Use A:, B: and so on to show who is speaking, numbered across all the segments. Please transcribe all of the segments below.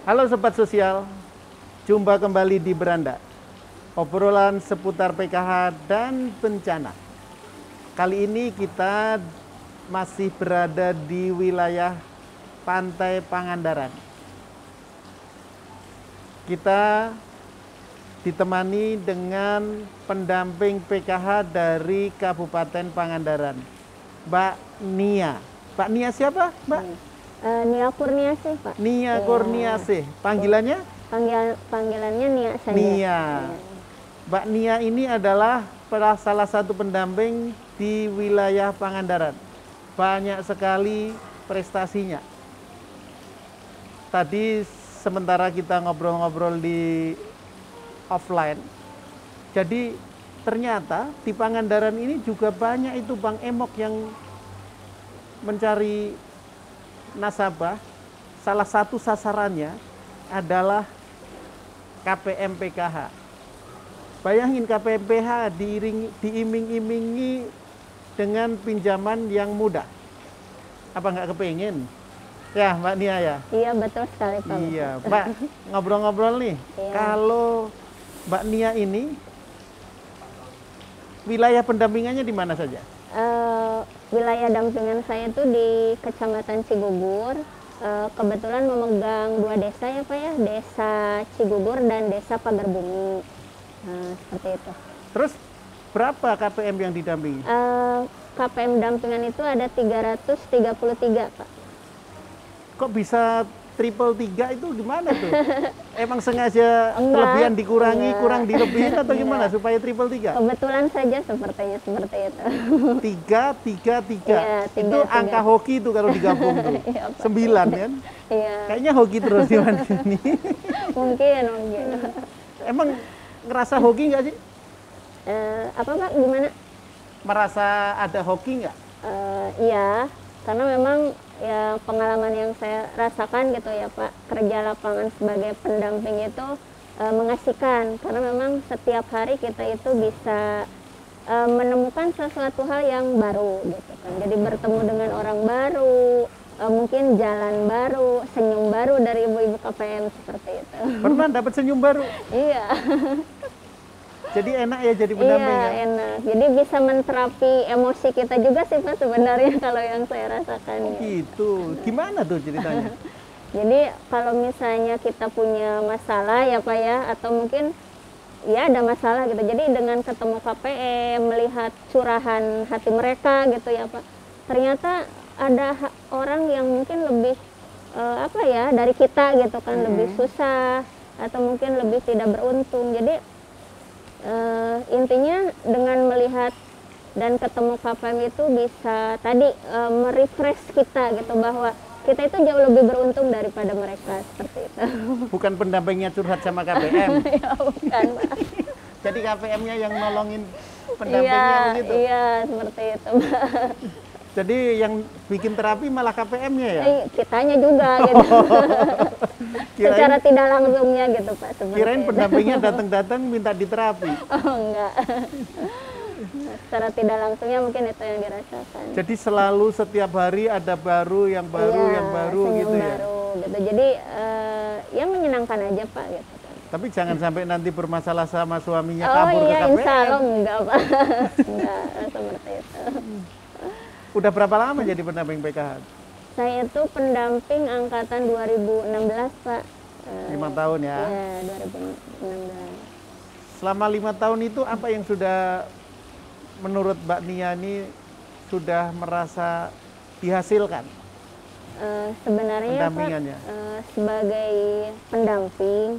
A: Halo Sobat Sosial, jumpa kembali di Beranda. Obrolan seputar PKH dan bencana. Kali ini kita masih berada di wilayah Pantai Pangandaran. Kita ditemani dengan pendamping PKH dari Kabupaten Pangandaran, Mbak Nia. Mbak Nia siapa, Mbak?
B: Nia Kurniasih, Pak.
A: Nia Kurniasih. Panggilannya?
B: Panggilannya Nia saja.
A: Nia. Mbak Nia ini adalah salah satu pendamping di wilayah Pangandaran. Banyak sekali prestasinya. Tadi sementara kita ngobrol-ngobrol di offline, jadi ternyata di Pangandaran ini juga banyak itu Bang Emok yang mencari nasabah. Salah satu sasarannya adalah KPM PKH. Bayangin KPM PKH diiming-imingi dengan pinjaman yang mudah. Apa nggak kepingin? Ya Mbak Nia ya?
B: Iya betul sekali Pak.
A: Iya Mbak, ngobrol-ngobrol nih.
B: Iya.
A: Kalau Mbak Nia ini, wilayah pendampingannya di mana saja?
B: Wilayah dampingan saya itu di Kecamatan Cigugur. Kebetulan memegang 2 desa ya Pak ya, Desa Cigugur dan Desa Pagerbumi. Seperti itu.
A: Terus berapa KPM yang didampingi?
B: KPM dampingan itu ada 333 Pak.
A: Kok bisa triple 3 itu gimana tuh? Emang sengaja
B: Enggak,
A: kelebihan dikurangi,
B: enggak.
A: kurang dilebihin atau gimana
B: Enggak.
A: supaya triple 3?
B: Kebetulan saja sepertinya seperti itu.
A: 3, 3, 3.
B: Iya,
A: Itu
B: 3, 3.
A: angka hoki tuh kalau digabung tuh.
B: Iya, Pak.
A: 9 kan?
B: Iya.
A: Kayaknya hoki terus di mana ini.
B: Mungkin.
A: Emang ngerasa hoki nggak sih?
B: Apa Pak? Gimana?
A: Merasa ada hoki nggak?
B: Iya, karena memang ya pengalaman yang saya rasakan gitu ya Pak, kerja lapangan sebagai pendamping itu mengasihkan, karena memang setiap hari kita itu bisa menemukan sesuatu hal yang baru gitu kan. Jadi bertemu dengan orang baru, mungkin jalan baru, senyum baru dari ibu-ibu KPM seperti itu.
A: Pernah dapat senyum baru?
B: Iya.
A: Jadi enak ya jadi pendamping
B: Iya,
A: ya?
B: enak. Jadi bisa menterapi emosi kita juga sih Pak sebenarnya kalau yang saya rasakan.
A: Oh gitu. Gimana tuh ceritanya?
B: Jadi kalau misalnya kita punya masalah ya Pak ya, atau mungkin ya ada masalah gitu. Jadi dengan ketemu KPM, melihat curahan hati mereka gitu ya Pak. Ternyata ada orang yang mungkin lebih apa ya dari kita gitu kan, lebih susah atau mungkin lebih tidak beruntung. Jadi intinya dengan melihat dan ketemu KPM itu bisa tadi merefresh kita gitu, bahwa kita itu jauh lebih beruntung daripada mereka, seperti itu.
A: Bukan pendampingnya curhat sama KPM.
B: Ya bukan Pak.
A: Jadi KPM-nya yang nolongin pendampingnya begitu.
B: Iya seperti itu Pak.
A: Jadi yang bikin terapi malah KPM-nya ya?
B: Kitanya juga gitu. Secara
A: Kirain,
B: tidak langsungnya gitu Pak.
A: kirain
B: Itu.
A: pendampingnya datang-datang minta diterapi.
B: Oh enggak. Secara tidak langsungnya mungkin itu yang dirasakan.
A: Jadi selalu setiap hari ada baru, yang baru,
B: Iya,
A: yang baru
B: senyum
A: gitu ya?
B: baru, gitu. Jadi ya menyenangkan aja Pak gitu kan.
A: Tapi jangan sampai nanti bermasalah sama suaminya
B: Oh
A: kabur
B: iya,
A: ke KPM.
B: insya Allah enggak Pak. Enggak seperti itu.
A: Udah berapa lama jadi pendamping PKH?
B: Saya itu pendamping angkatan 2016 Pak.
A: 5 tahun ya?
B: Iya 2016.
A: Selama 5 tahun itu apa yang sudah menurut Mbak Nia ini sudah merasa dihasilkan?
B: Sebenarnya Pak,
A: Pendampingannya?
B: sebagai pendamping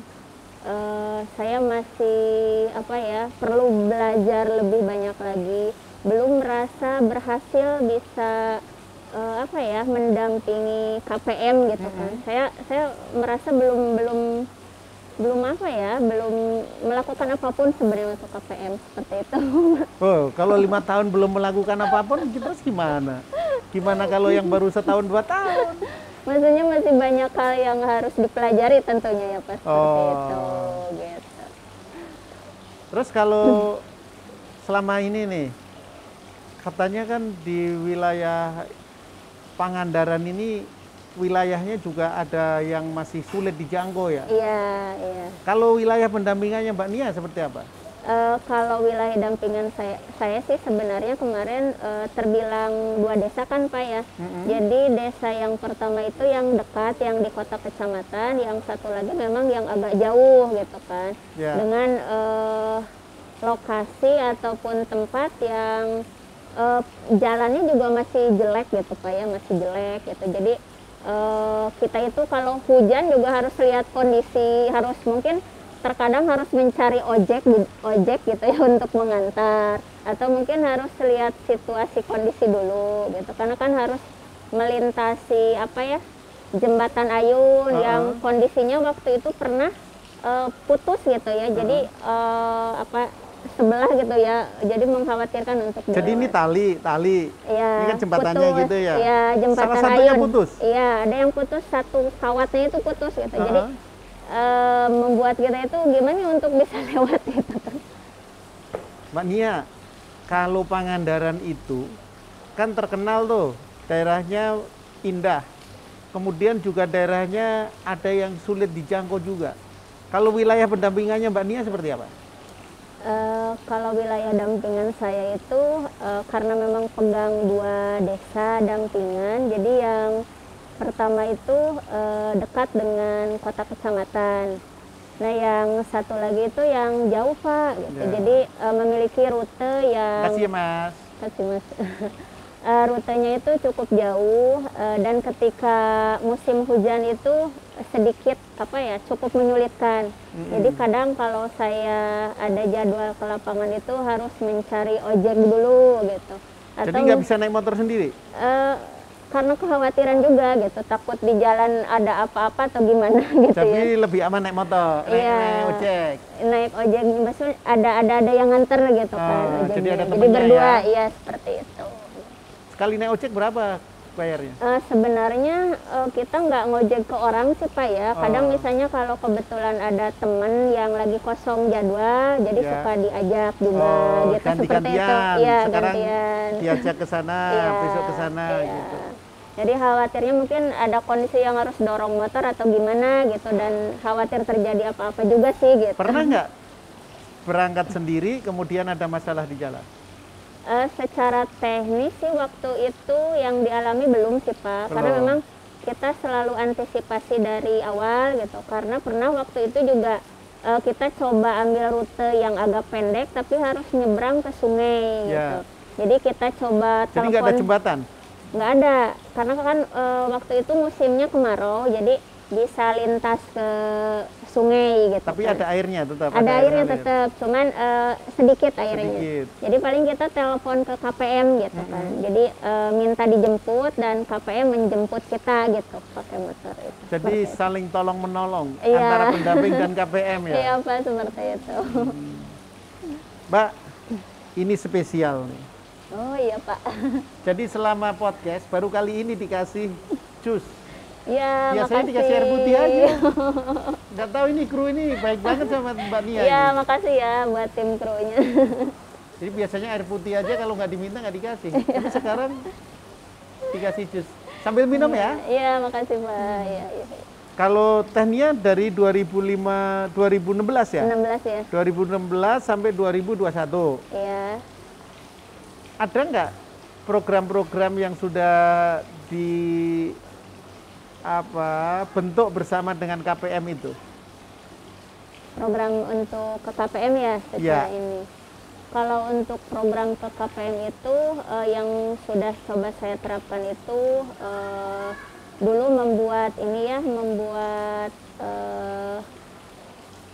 B: saya masih apa ya, perlu belajar lebih banyak lagi. Belum merasa berhasil bisa apa ya, mendampingi KPM gitu kan. Saya merasa belum apa ya, belum melakukan apapun sebenarnya untuk KPM, seperti itu.
A: Oh, kalau 5 tahun belum melakukan apapun, terus gimana? Gimana kalau yang baru 1 tahun 2 tahun?
B: Maksudnya masih banyak hal yang harus dipelajari tentunya ya Pak, seperti itu gitu.
A: Terus kalau selama ini nih, katanya kan di wilayah Pangandaran ini wilayahnya juga ada yang masih sulit dijangkau ya.
B: Iya, iya.
A: Kalau wilayah pendampingannya Mbak Nia seperti apa?
B: Kalau wilayah dampingan saya sih sebenarnya kemarin terbilang 2 desa kan Pak ya. Jadi desa yang pertama itu yang dekat, yang di kota kecamatan, yang satu lagi memang yang agak jauh gitu kan.
A: Ya.
B: Dengan lokasi ataupun tempat yang jalannya juga masih jelek gitu Pak ya, masih jelek gitu. Jadi kita itu kalau hujan juga harus lihat kondisi, harus mungkin terkadang harus mencari ojek gitu ya untuk mengantar, atau mungkin harus lihat situasi kondisi dulu gitu, karena kan harus melintasi apa ya, jembatan Ayun yang kondisinya waktu itu pernah putus gitu ya. Jadi apa, sebelah gitu ya, jadi mengkhawatirkan untuk
A: Jadi ini tali
B: ya,
A: ini kan jembatannya
B: putus,
A: gitu ya.
B: Iya, jembatan
A: Salah satunya
B: Ayun
A: putus.
B: Iya, ada yang putus, satu kawatnya itu putus gitu. Jadi membuat kita itu gimana untuk bisa lewat gitu kan.
A: Mbak Nia, kalau Pangandaran itu kan terkenal tuh daerahnya indah, kemudian juga daerahnya ada yang sulit dijangkau juga. Kalau wilayah pendampingannya Mbak Nia seperti apa?
B: Kalau wilayah dampingan saya itu karena memang pegang 2 desa dampingan, jadi yang pertama itu dekat dengan kota kecamatan. Nah, yang satu lagi itu yang jauh Pak gitu.
A: Ya.
B: Jadi memiliki rute yang
A: Kasih ya Mas.
B: Kasih Mas. Rutenya itu cukup jauh dan ketika musim hujan itu sedikit apa ya, cukup menyulitkan. Jadi kadang kalau saya ada jadwal ke lapangan itu harus mencari ojek dulu gitu.
A: Jadi nggak bisa naik motor sendiri?
B: Karena kekhawatiran juga gitu, takut di jalan ada apa-apa atau gimana gitu.
A: Tapi
B: ya.
A: lebih aman naik motor, naik ojek.
B: Naik ojek, maksudnya ada yang nganter gitu kan.
A: Jadi ada
B: jadi
A: temennya
B: berdua,
A: ya?
B: iya seperti itu.
A: Sekali naik ojek berapa bayarnya?
B: Sebenarnya kita nggak ngojek ke orang sih Pak ya. Kadang misalnya kalau kebetulan ada teman yang lagi kosong jadwal, jadi suka diajak juga gitu, seperti itu. Iya,
A: sekarang
B: gantian.
A: diajak ke sana, besok ke sana gitu.
B: Jadi khawatirnya mungkin ada kondisi yang harus dorong motor atau gimana gitu, dan khawatir terjadi apa-apa juga sih gitu.
A: Pernah nggak berangkat sendiri kemudian ada masalah di jalan?
B: Secara teknis sih waktu itu yang dialami belum sih Pak, karena memang kita selalu antisipasi dari awal gitu. Karena pernah waktu itu juga kita coba ambil rute yang agak pendek tapi harus nyebrang ke sungai gitu. Jadi kita coba telepon.
A: Jadi nggak ada jembatan?
B: Nggak ada, karena kan waktu itu musimnya kemarau, jadi bisa lintas ke sungai gitu.
A: Tapi
B: kan.
A: ada airnya tetap?
B: Ada airnya tetap, cuman sedikit airnya.
A: Sedikit.
B: Jadi paling kita telepon ke KPM gitu kan. Jadi minta dijemput dan KPM menjemput kita gitu pakai motor itu.
A: Jadi saling tolong menolong
B: Iya.
A: antara pendamping dan KPM ya?
B: Iya Pak, seperti itu.
A: Mbak, ini spesial nih.
B: Oh iya Pak.
A: Jadi selama podcast baru kali ini dikasih jus.
B: Iya,
A: Biasanya
B: makasih.
A: dikasih air putih aja. Nggak tahu ini kru ini baik banget sama Mbak Nia.
B: Iya,
A: ini.
B: makasih ya buat tim krunya.
A: Jadi biasanya air putih aja kalau nggak diminta nggak dikasih. Tapi sekarang dikasih jus. Sambil minum ya.
B: Iya, makasih Pak. Iya, iya.
A: Kalau Teh Nia dari 2016 ya?
B: 16 ya.
A: 2016 sampai 2021.
B: Iya.
A: Ada nggak program-program yang sudah bentuk bersama dengan KPM itu?
B: Program untuk ke KPM ya secara ini. Kalau untuk program ke KPM itu yang sudah coba saya terapkan itu dulu membuat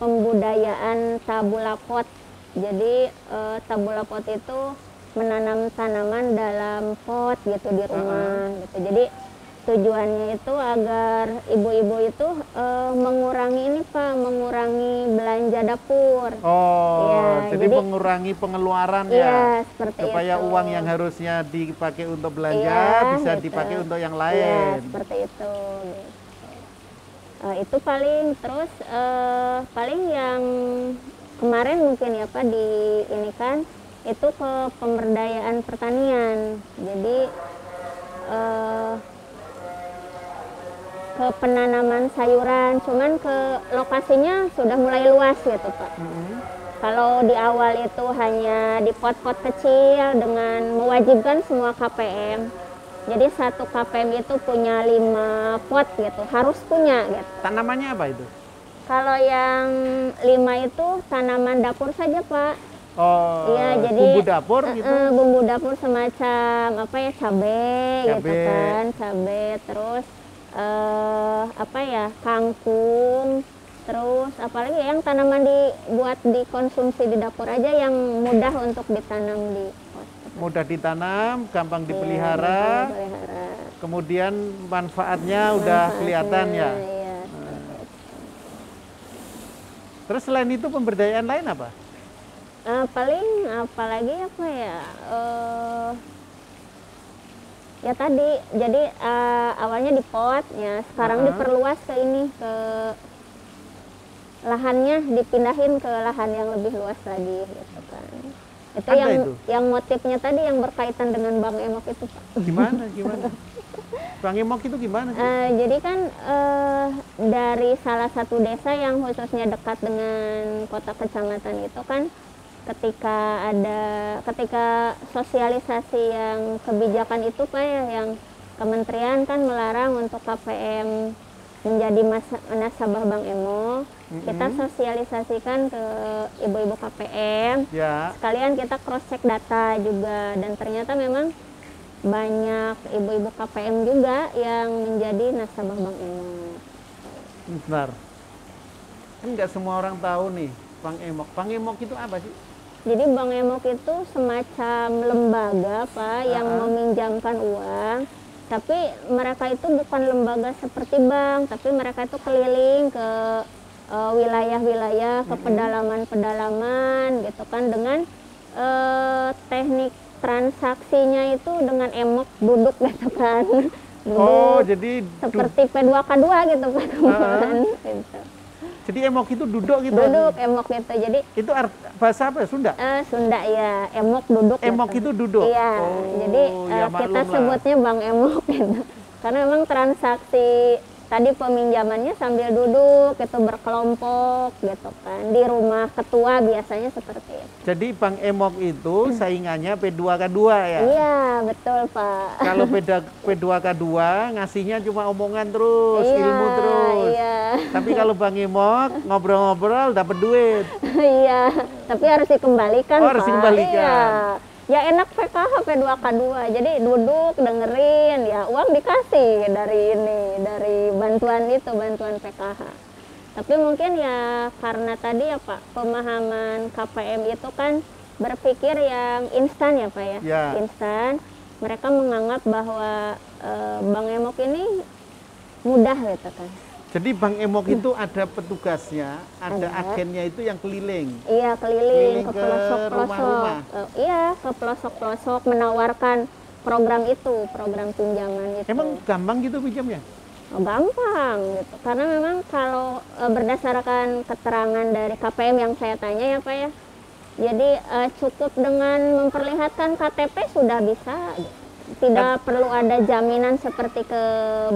B: pembudayaan tabula pot. Jadi tabula pot itu menanam tanaman dalam pot gitu di rumah gitu. Jadi tujuannya itu agar ibu-ibu itu mengurangi belanja dapur.
A: Jadi mengurangi pengeluaran ya.
B: Seperti
A: supaya
B: itu.
A: uang yang harusnya dipakai untuk belanja bisa
B: gitu.
A: dipakai untuk yang
B: Iya,
A: lain.
B: seperti itu. Itu paling, terus paling yang kemarin mungkin ya Pak itu ke pemberdayaan pertanian. Jadi ke penanaman sayuran, cuman ke lokasinya sudah mulai luas gitu Pak. Kalau di awal itu hanya di pot-pot kecil dengan mewajibkan semua KPM. Jadi satu KPM itu punya 5 pot gitu, harus punya gitu.
A: Tanamannya apa itu?
B: Kalau yang 5 itu tanaman dapur saja Pak.
A: Oh,
B: Iya, jadi
A: bumbu dapur gitu.
B: Bumbu dapur semacam apa ya, cabai gitu
A: Cabe.
B: kan, cabai, terus apa ya, kangkung, terus apalagi yang tanaman dibuat dikonsumsi di dapur aja yang mudah untuk ditanam di pot.
A: Mudah ditanam, gampang
B: Iya,
A: dipelihara,
B: gampang dipelihara.
A: kemudian manfaatnya udah kelihatan ya.
B: Iya.
A: Terus selain itu pemberdayaan lain apa?
B: Paling apalagi apa ya, ya tadi jadi awalnya di pot ya, sekarang diperluas ke ini, ke lahannya dipindahin ke lahan yang lebih luas lagi gitu kan. Itu
A: Ada
B: yang
A: itu?
B: yang motifnya tadi yang berkaitan dengan Bang Emok itu Pak.
A: Gimana? Bang Emok itu gimana sih?
B: Jadi kan dari salah satu desa yang khususnya dekat dengan kota kecamatan itu kan, ketika sosialisasi yang kebijakan itu Pak ya, yang kementerian kan melarang untuk KPM menjadi nasabah Bang Emok, kita sosialisasikan ke ibu-ibu KPM,
A: Ya.
B: sekalian kita cross check data juga, dan ternyata memang banyak ibu-ibu KPM juga yang menjadi nasabah Bang Emok.
A: Bentar. Kan nggak semua orang tahu nih Bang Emok. Bang Emok itu apa sih?
B: Jadi Bang Emok itu semacam lembaga Pak yang meminjamkan uang, tapi mereka itu bukan lembaga seperti bank, tapi mereka itu keliling ke wilayah-wilayah, ke pedalaman-pedalaman gitu kan, dengan teknik transaksinya itu dengan Emok duduk gitu kan. Duduk,
A: Oh, jadi
B: seperti P2K2 gitu Pak teman. Gitu.
A: Jadi Emok itu duduk gitu.
B: Duduk Emok gitu. Jadi
A: Itu bahasa apa ya? Sunda?
B: Sunda ya, Emok duduk.
A: Emok
B: gitu.
A: itu duduk.
B: Iya,
A: Oh,
B: jadi
A: ya
B: kita
A: maklum lah.
B: sebutnya Bang Emok gitu. Karena memang transaksi tadi peminjamannya sambil duduk, itu berkelompok gitu kan. Di rumah ketua biasanya seperti itu.
A: Jadi Bang Emok itu saingannya P2K2 ya?
B: Iya, betul Pak.
A: Kalau P2K2 ngasihnya cuma omongan terus,
B: Iya,
A: ilmu terus.
B: Iya.
A: Tapi kalau Bang Emok ngobrol-ngobrol dapat duit.
B: Iya, tapi harus dikembalikan
A: Oh, harus
B: Pak.
A: dikembalikan.
B: Iya. Ya enak PKH P2K2, jadi duduk dengerin, ya uang dikasih dari bantuan PKH. Tapi mungkin ya karena tadi ya Pak, pemahaman KPM itu kan berpikir yang instan ya Pak ya,
A: Ya.
B: instan. Mereka menganggap bahwa Bang Emok ini mudah gitu kan.
A: Jadi Bang Emok itu ada petugasnya, ada
B: Ada.
A: agennya itu yang keliling.
B: Iya, keliling
A: Keliling
B: ke
A: ke
B: pelosok-pelosok.
A: rumah-rumah.
B: Iya, ke pelosok-pelosok menawarkan program pinjaman itu.
A: Emang gampang gitu pinjamnya?
B: Oh, gampang gitu. Karena memang kalau berdasarkan keterangan dari KPM yang saya tanya ya Pak ya. Jadi cukup dengan memperlihatkan KTP sudah bisa gitu. Tidak perlu ada jaminan seperti ke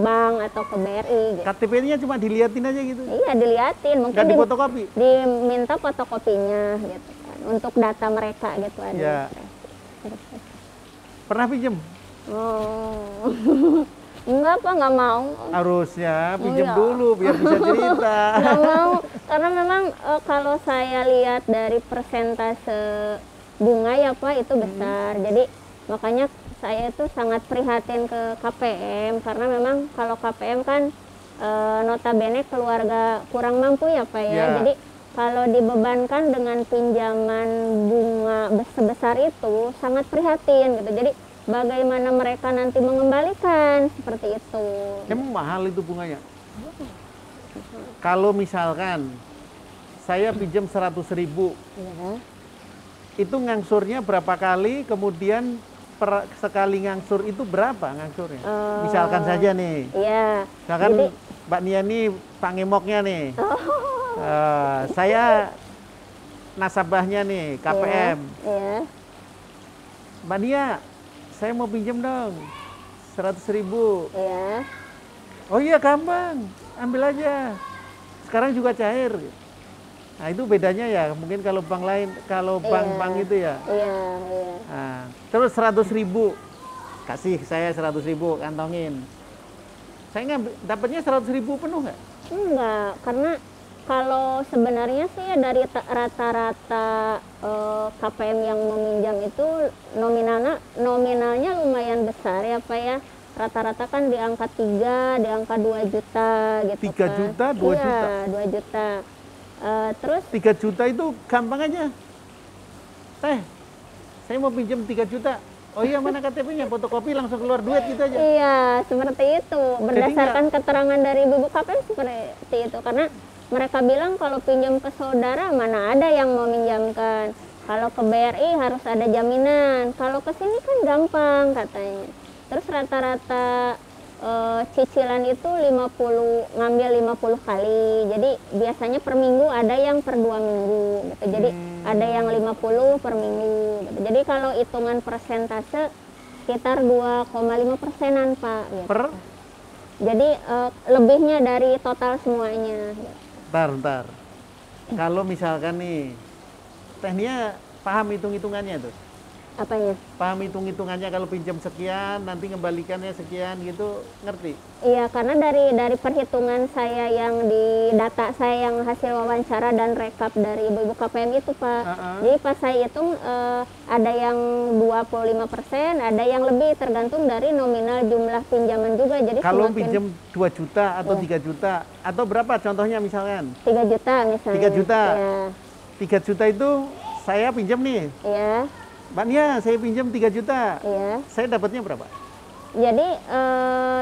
B: bank atau ke BRI gitu.
A: KTP-nya cuma diliatin aja gitu.
B: Iya, diliatin, mungkin
A: Nggak difotokopi?
B: diminta fotokopinya gitu kan, untuk data mereka gitu ada.
A: Ya. Pernah pinjem?
B: Oh. Enggak Pak, nggak mau.
A: Harusnya pinjem
B: Iya.
A: dulu biar bisa cerita.
B: Nggak mau, karena memang kalau saya lihat dari persentase bunga ya Pak itu besar. Jadi makanya saya itu sangat prihatin ke KPM, karena memang kalau KPM kan notabene keluarga kurang mampu ya Pak ya.
A: Ya.
B: Jadi kalau dibebankan dengan pinjaman bunga sebesar itu sangat prihatin gitu. Jadi bagaimana mereka nanti mengembalikan seperti itu.
A: Emang mahal itu bunganya? Kalau misalkan saya pinjam 100.000,
B: Ya.
A: itu ngangsurnya berapa kali, kemudian sekali ngangsur itu berapa ngangsurnya? Misalkan saja nih,
B: Iya.
A: misalkan
B: Jadi
A: Mbak Nia nih pangemoknya nih, saya nasabahnya nih KPM.
B: Iya.
A: Mbak Nia, saya mau pinjam dong 100.000.
B: Iya.
A: Oh iya gampang, ambil aja. Sekarang juga cair. Nah itu bedanya ya, mungkin kalau bank lain, kalau bank-bank itu ya.
B: Iya.
A: Nah, terus 100.000, kasih saya 100.000, kantongin. Saya ngambil, dapatnya 100.000 penuh nggak?
B: Enggak, karena kalau sebenarnya sih ya dari rata-rata KPM yang meminjam itu nominalnya lumayan besar ya Pak ya. Rata-rata kan di angka 3, di angka 2 juta gitu
A: 3
B: kan.
A: juta, 2 juta?
B: Iya, 2 juta. Terus
A: 3 juta itu gampang aja. Saya mau pinjam 3 juta. Oh iya, mana KTP-nya? Fotokopi langsung keluar duit gitu aja.
B: iya, seperti itu. Berdasarkan keterangan dari Bubuk KPM seperti itu. Karena mereka bilang kalau pinjam ke saudara mana ada yang mau minjamkan. Kalau ke BRI harus ada jaminan. Kalau ke sini kan gampang katanya. Terus rata-rata cicilan itu ngambil 50 kali. Jadi biasanya per minggu ada yang per 2 minggu gitu. Jadi ada yang 50 per minggu gitu. Jadi kalau hitungan persentase sekitar 2,5%-an Pak gitu.
A: Per?
B: Jadi lebihnya dari total semuanya gitu.
A: Bentar. Kalau misalkan nih, tekniknya paham hitung-hitungannya tuh?
B: Apanya?
A: Paham hitung-hitungannya kalau pinjam sekian, nanti ngembalikannya sekian gitu, ngerti?
B: Iya, karena dari perhitungan saya yang di data saya yang hasil wawancara dan rekap dari Ibu KPM itu Pak. Jadi pas saya hitung ada yang 25%, ada yang lebih tergantung dari nominal jumlah pinjaman juga. Jadi
A: kalau pinjam 2 juta atau 3 juta atau berapa contohnya misalkan?
B: 3 juta misalnya.
A: 3 juta.
B: Ya.
A: 3 juta itu saya pinjam nih.
B: Iya.
A: Mbak Nia, saya pinjam 3 juta.
B: Iya.
A: Saya dapatnya berapa?
B: Jadi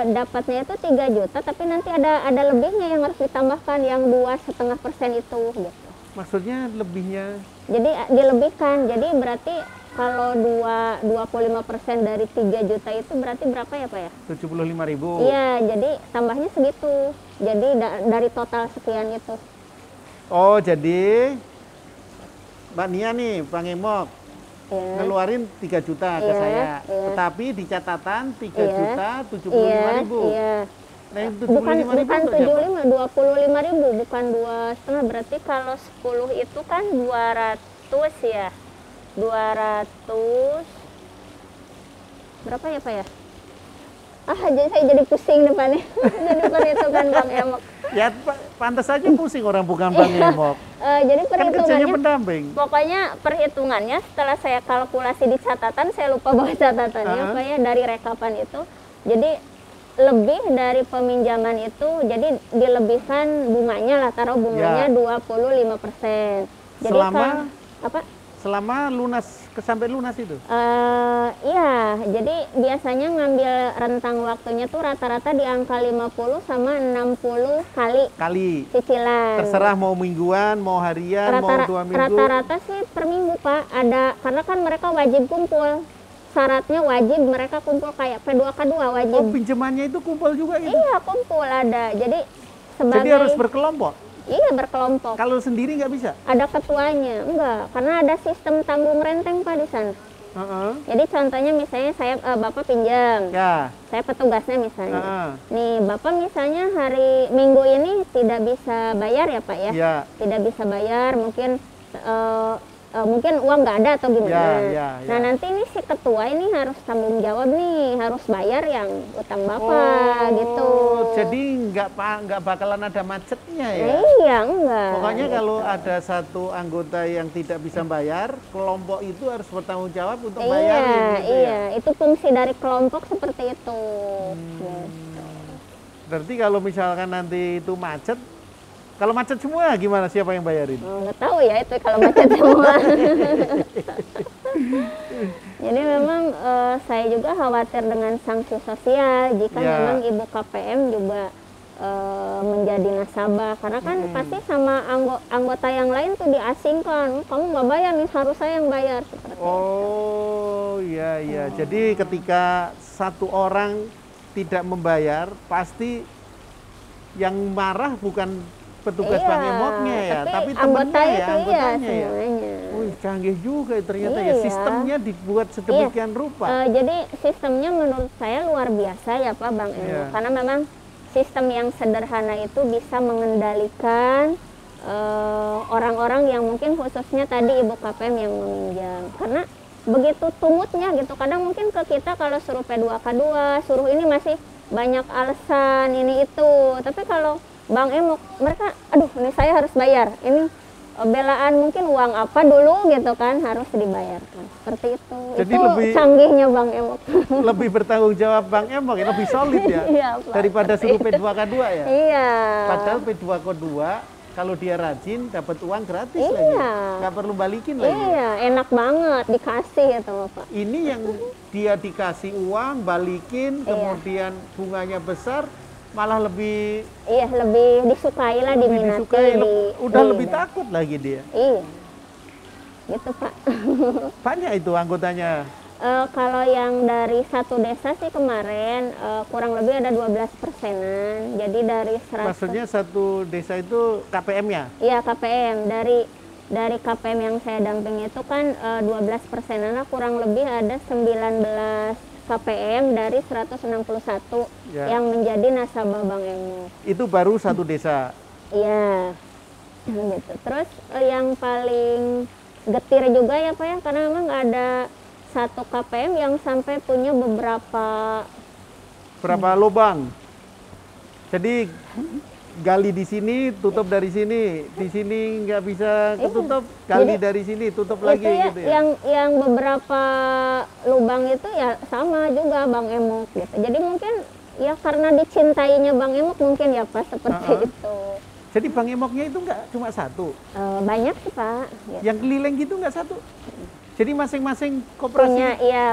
B: dapatnya itu 3 juta, tapi nanti ada lebihnya yang harus ditambahkan yang 2,5% itu gitu.
A: Maksudnya lebihnya?
B: Jadi dilebihkan. Jadi berarti kalau 25% dari 3 juta itu berarti berapa ya Pak ya?
A: 75.000.
B: Iya, jadi tambahnya segitu. Jadi dari total sekian itu.
A: Oh, jadi Mbak Nia nih, Bang Emok, ngeluarin 3 juta ke saya. Tetapi di catatan 3 juta 75.000.
B: Iya.
A: Nah, yang
B: Bukan
A: 75.000
B: 25.000, bukan 2,5. Berarti kalau 10 itu kan 200 ya. 200 berapa ya Pak ya? Saya jadi pusing depannya. Jadi perhitungan Bang Emok.
A: Ya, pantas aja pusing orang bukan Bang Emok.
B: Jadi
A: Kan kerjanya
B: perhitungannya,
A: pendamping.
B: pokoknya perhitungannya setelah saya kalkulasi di catatan, saya lupa bawa catatannya Pak ya, dari rekapan itu. Jadi lebih dari peminjaman itu, jadi dilebihkan bunganya lah, taruh bunganya 25%. Jadi
A: Selama?
B: apa?
A: Selama sampai lunas itu?
B: Iya, jadi biasanya ngambil rentang waktunya tuh rata-rata di angka 50 sama 60 kali cicilan.
A: Terserah mau mingguan, mau harian, mau 2 minggu.
B: Rata-rata sih per minggu Pak. Karena kan mereka wajib kumpul. Syaratnya wajib mereka kumpul kayak P2K2 wajib.
A: Oh, pinjamannya itu kumpul juga gitu?
B: Iya, kumpul ada. Jadi
A: harus berkelompok?
B: Iya, berkelompok.
A: Kalau sendiri nggak bisa?
B: Ada ketuanya, enggak. Karena ada sistem tanggung renteng Pak di sana. Jadi contohnya misalnya Bapak pinjam, saya petugasnya misalnya. Nih Bapak misalnya hari Minggu ini tidak bisa bayar ya Pak ya? Tidak bisa bayar, mungkin uang nggak ada atau gimana. Nah nanti ini si ketua ini harus tanggung jawab nih, harus bayar yang utang Bapak gitu.
A: Jadi nggak bakalan ada macetnya ya?
B: Iya, enggak.
A: Pokoknya gitu. Kalau ada satu anggota yang tidak bisa bayar, kelompok itu harus bertanggung jawab untuk bayarin. Gitu
B: iya, itu fungsi dari kelompok seperti itu.
A: Berarti kalau misalkan nanti itu macet, kalau macet semua gimana, siapa yang bayarin?
B: Nggak tahu ya itu kalau macet semua. Jadi memang saya juga khawatir dengan sanksi sosial jika memang Ibu KPM juga menjadi nasabah, karena kan pasti sama anggota yang lain tuh diasingkan, kamu nggak bayar nih, harus saya yang bayar.
A: Iya. Jadi ketika satu orang tidak membayar, pasti yang marah bukan petugas Bang Emoknya ya, tapi temennya ya, anggotanya ya. Wih, canggih juga ternyata ya, sistemnya dibuat sedemikian rupa.
B: Jadi sistemnya menurut saya luar biasa ya Pak Bang Emok, karena memang sistem yang sederhana itu bisa mengendalikan orang-orang yang mungkin khususnya tadi ibu KPM yang meminjam. Karena begitu tumutnya gitu, kadang mungkin ke kita kalau suruh P2K2, suruh ini masih banyak alasan ini itu. Tapi kalau Bang Emok, mereka, aduh ini saya harus bayar, ini belaan mungkin uang apa dulu gitu kan, harus dibayarkan. Seperti itu.
A: Jadi
B: itu
A: lebih
B: canggihnya Bang Emok.
A: lebih bertanggung jawab Bang Emok ya, lebih solid ya
B: Iya, Pak.
A: daripada suruh P2K2 ya.
B: Iya.
A: Padahal P2K2 kalau dia rajin dapat uang gratis
B: Iya.
A: lagi, nggak perlu balikin lagi.
B: Iya, enak banget dikasih ya sama Pak.
A: Ini yang dia dikasih uang, balikin,
B: Iya.
A: kemudian bunganya besar, malah lebih
B: Iya, lebih disukai lah, diminati.
A: disukai, udah
B: iya.
A: lebih takut lagi dia.
B: Iya, gitu Pak.
A: Banyak itu anggotanya.
B: Kalau yang dari satu desa sih kemarin kurang lebih ada 12%-an. Jadi dari 100.
A: Maksudnya satu desa itu KPM-nya?
B: Iya, KPM. Dari KPM yang saya dampingi itu kan 12%-an, kurang lebih ada 19 KPM dari 161
A: Ya.
B: yang menjadi nasabah Bang Emok.
A: Itu baru satu desa.
B: Iya, gitu. Terus yang paling getir juga ya Pak ya, karena memang ada satu KPM yang sampai punya beberapa
A: lubang. Jadi gali di sini, tutup dari sini, di sini nggak bisa ketutup, gali
B: Jadi,
A: dari sini, tutup
B: itu
A: lagi
B: ya,
A: gitu ya.
B: yang beberapa lubang itu ya sama juga Bang Emok gitu. Jadi mungkin ya karena dicintainya Bang Emok mungkin ya Pak, seperti itu.
A: Jadi Bang Emoknya itu nggak cuma satu,
B: Banyak sih Pak. Gitu.
A: yang keliling gitu nggak satu. Jadi masing-masing koperasi.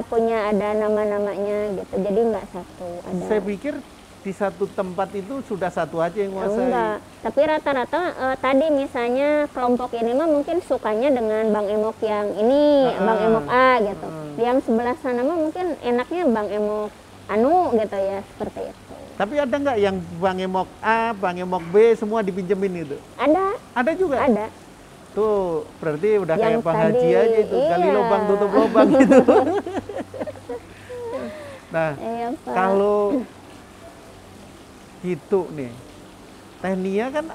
B: Punya ada nama-namanya gitu. Jadi nggak satu ada.
A: Saya pikir di satu tempat itu sudah satu aja yang menguasai.
B: Enggak, tapi rata-rata tadi misalnya kelompok ini mah mungkin sukanya dengan Bang Emok yang ini, Bang Emok A gitu. Yang sebelah sana mah mungkin enaknya Bang Emok anu gitu ya, seperti itu.
A: Tapi ada nggak yang Bang Emok A, Bang Emok B semua dipinjemin itu?
B: Ada.
A: Ada juga?
B: Ada.
A: Tuh, berarti udah
B: Yang
A: kayak Bang
B: tadi,
A: Haji aja itu, gali
B: iya.
A: lubang, tutup lubang gitu. Nah,
B: Iya, Pak.
A: kalau gitu nih, Tehnia kan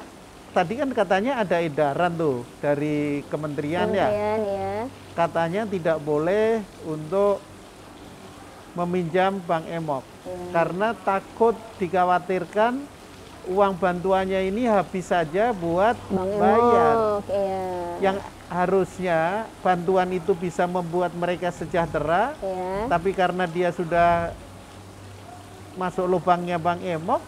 A: tadi kan katanya ada edaran tuh dari kementerian ya.
B: Kementerian, ya.
A: Katanya tidak boleh untuk meminjam Bang Emok karena takut dikhawatirkan uang bantuannya ini habis saja buat
B: Bang
A: bayar.
B: Emok, iya.
A: Yang harusnya bantuan itu bisa membuat mereka sejahtera,
B: Iya.
A: tapi karena dia sudah masuk lubangnya Bang Emok,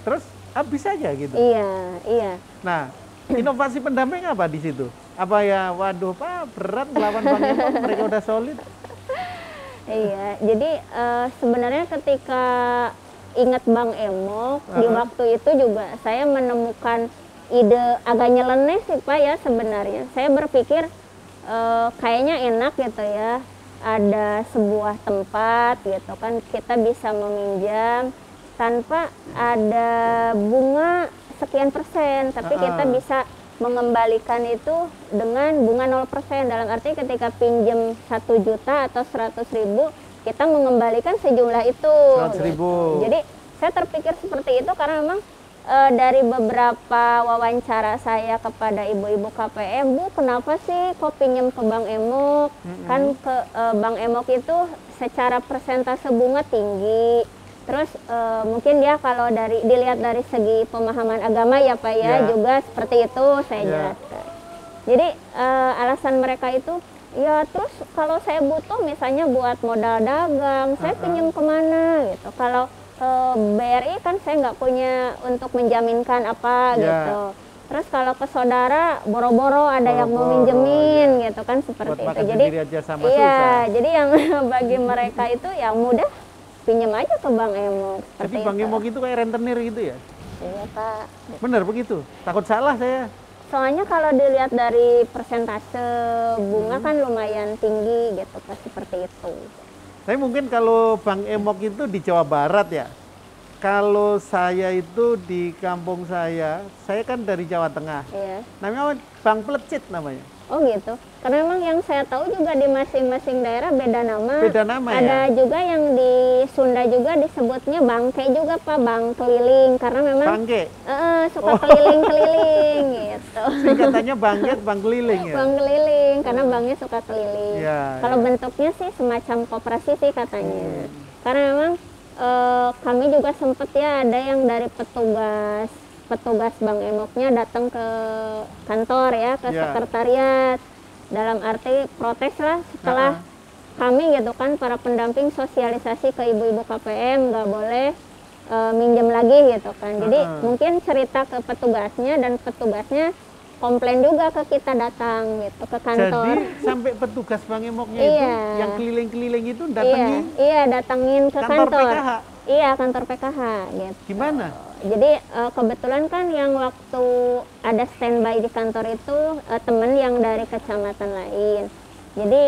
A: terus habis saja gitu.
B: Iya, iya.
A: Nah, inovasi pendamping apa di situ? Apa ya, waduh Pak, berat melawan Bang Emok, mereka udah solid.
B: Iya, jadi sebenarnya ketika ingat Bang Emok, di waktu itu juga saya menemukan ide agak nyeleneh sih Pak ya sebenarnya. Saya berpikir kayaknya enak gitu ya, ada sebuah tempat gitu kan kita bisa meminjam tanpa ada bunga sekian persen, tapi kita bisa mengembalikan itu dengan bunga 0%. Dalam arti ketika pinjam 1 juta atau 100.000, kita mengembalikan sejumlah itu.
A: 100.000.
B: Gitu. Jadi saya terpikir seperti itu karena memang dari beberapa wawancara saya kepada ibu-ibu KPM, Bu, kenapa sih kok pinjam ke Bang Emok? Kan ke Bang Emok itu secara persentase bunga tinggi. Terus mungkin dia kalau dilihat dari segi pemahaman agama ya Pak ya, juga seperti itu saya jelaskan. Jadi alasan mereka itu ya, terus kalau saya butuh misalnya buat modal dagang, saya pinjam kemana gitu. Kalau BRI kan saya nggak punya untuk menjaminkan apa gitu. Terus kalau ke saudara boro-boro ada yang mau minjemin gitu kan, seperti
A: buat
B: itu. Jadi
A: aja sama
B: iya,
A: susah.
B: jadi yang bagi mereka itu yang mudah pinjam aja ke Bang Emok.
A: Jadi Bang Emok itu kayak rentenir gitu ya?
B: Iya Pak.
A: Benar begitu? Takut salah saya.
B: Soalnya kalau dilihat dari persentase bunga kan lumayan tinggi gitu Pak, seperti itu.
A: Tapi mungkin kalau Bang Emok itu di Jawa Barat ya. Kalau saya itu di kampung saya kan dari Jawa Tengah.
B: Iya.
A: Namanya Bang Plecit namanya.
B: Oh gitu. Karena memang yang saya tahu juga di masing-masing daerah beda nama.
A: Beda nama ya?
B: Ada juga yang di Sunda juga disebutnya bangke juga Pak, bang keliling. Karena memang
A: Bangke?
B: suka keliling-keliling gitu.
A: Singkatannya bangket, bang keliling ya?
B: Bang keliling, karena bangnya suka keliling.
A: Ya,
B: Kalau
A: ya.
B: bentuknya sih semacam koperasi sih katanya. Karena memang kami juga sempat ya ada yang dari petugas Bank Emoknya datang ke kantor ya, ke
A: Ya.
B: sekretariat, dalam arti protes lah setelah kami gitu kan para pendamping sosialisasi ke ibu-ibu KPM nggak boleh minjem lagi gitu kan. Jadi mungkin cerita ke petugasnya dan petugasnya komplain juga ke kita datang gitu ke kantor.
A: Jadi sampai petugas Bank Emoknya
B: Iya.
A: itu yang keliling-keliling itu datangi
B: Iya, datangin ke
A: kantor
B: kantor.
A: PKH?
B: Iya, kantor PKH gitu.
A: Gimana?
B: Jadi kebetulan kan yang waktu ada standby di kantor itu teman yang dari kecamatan lain. Jadi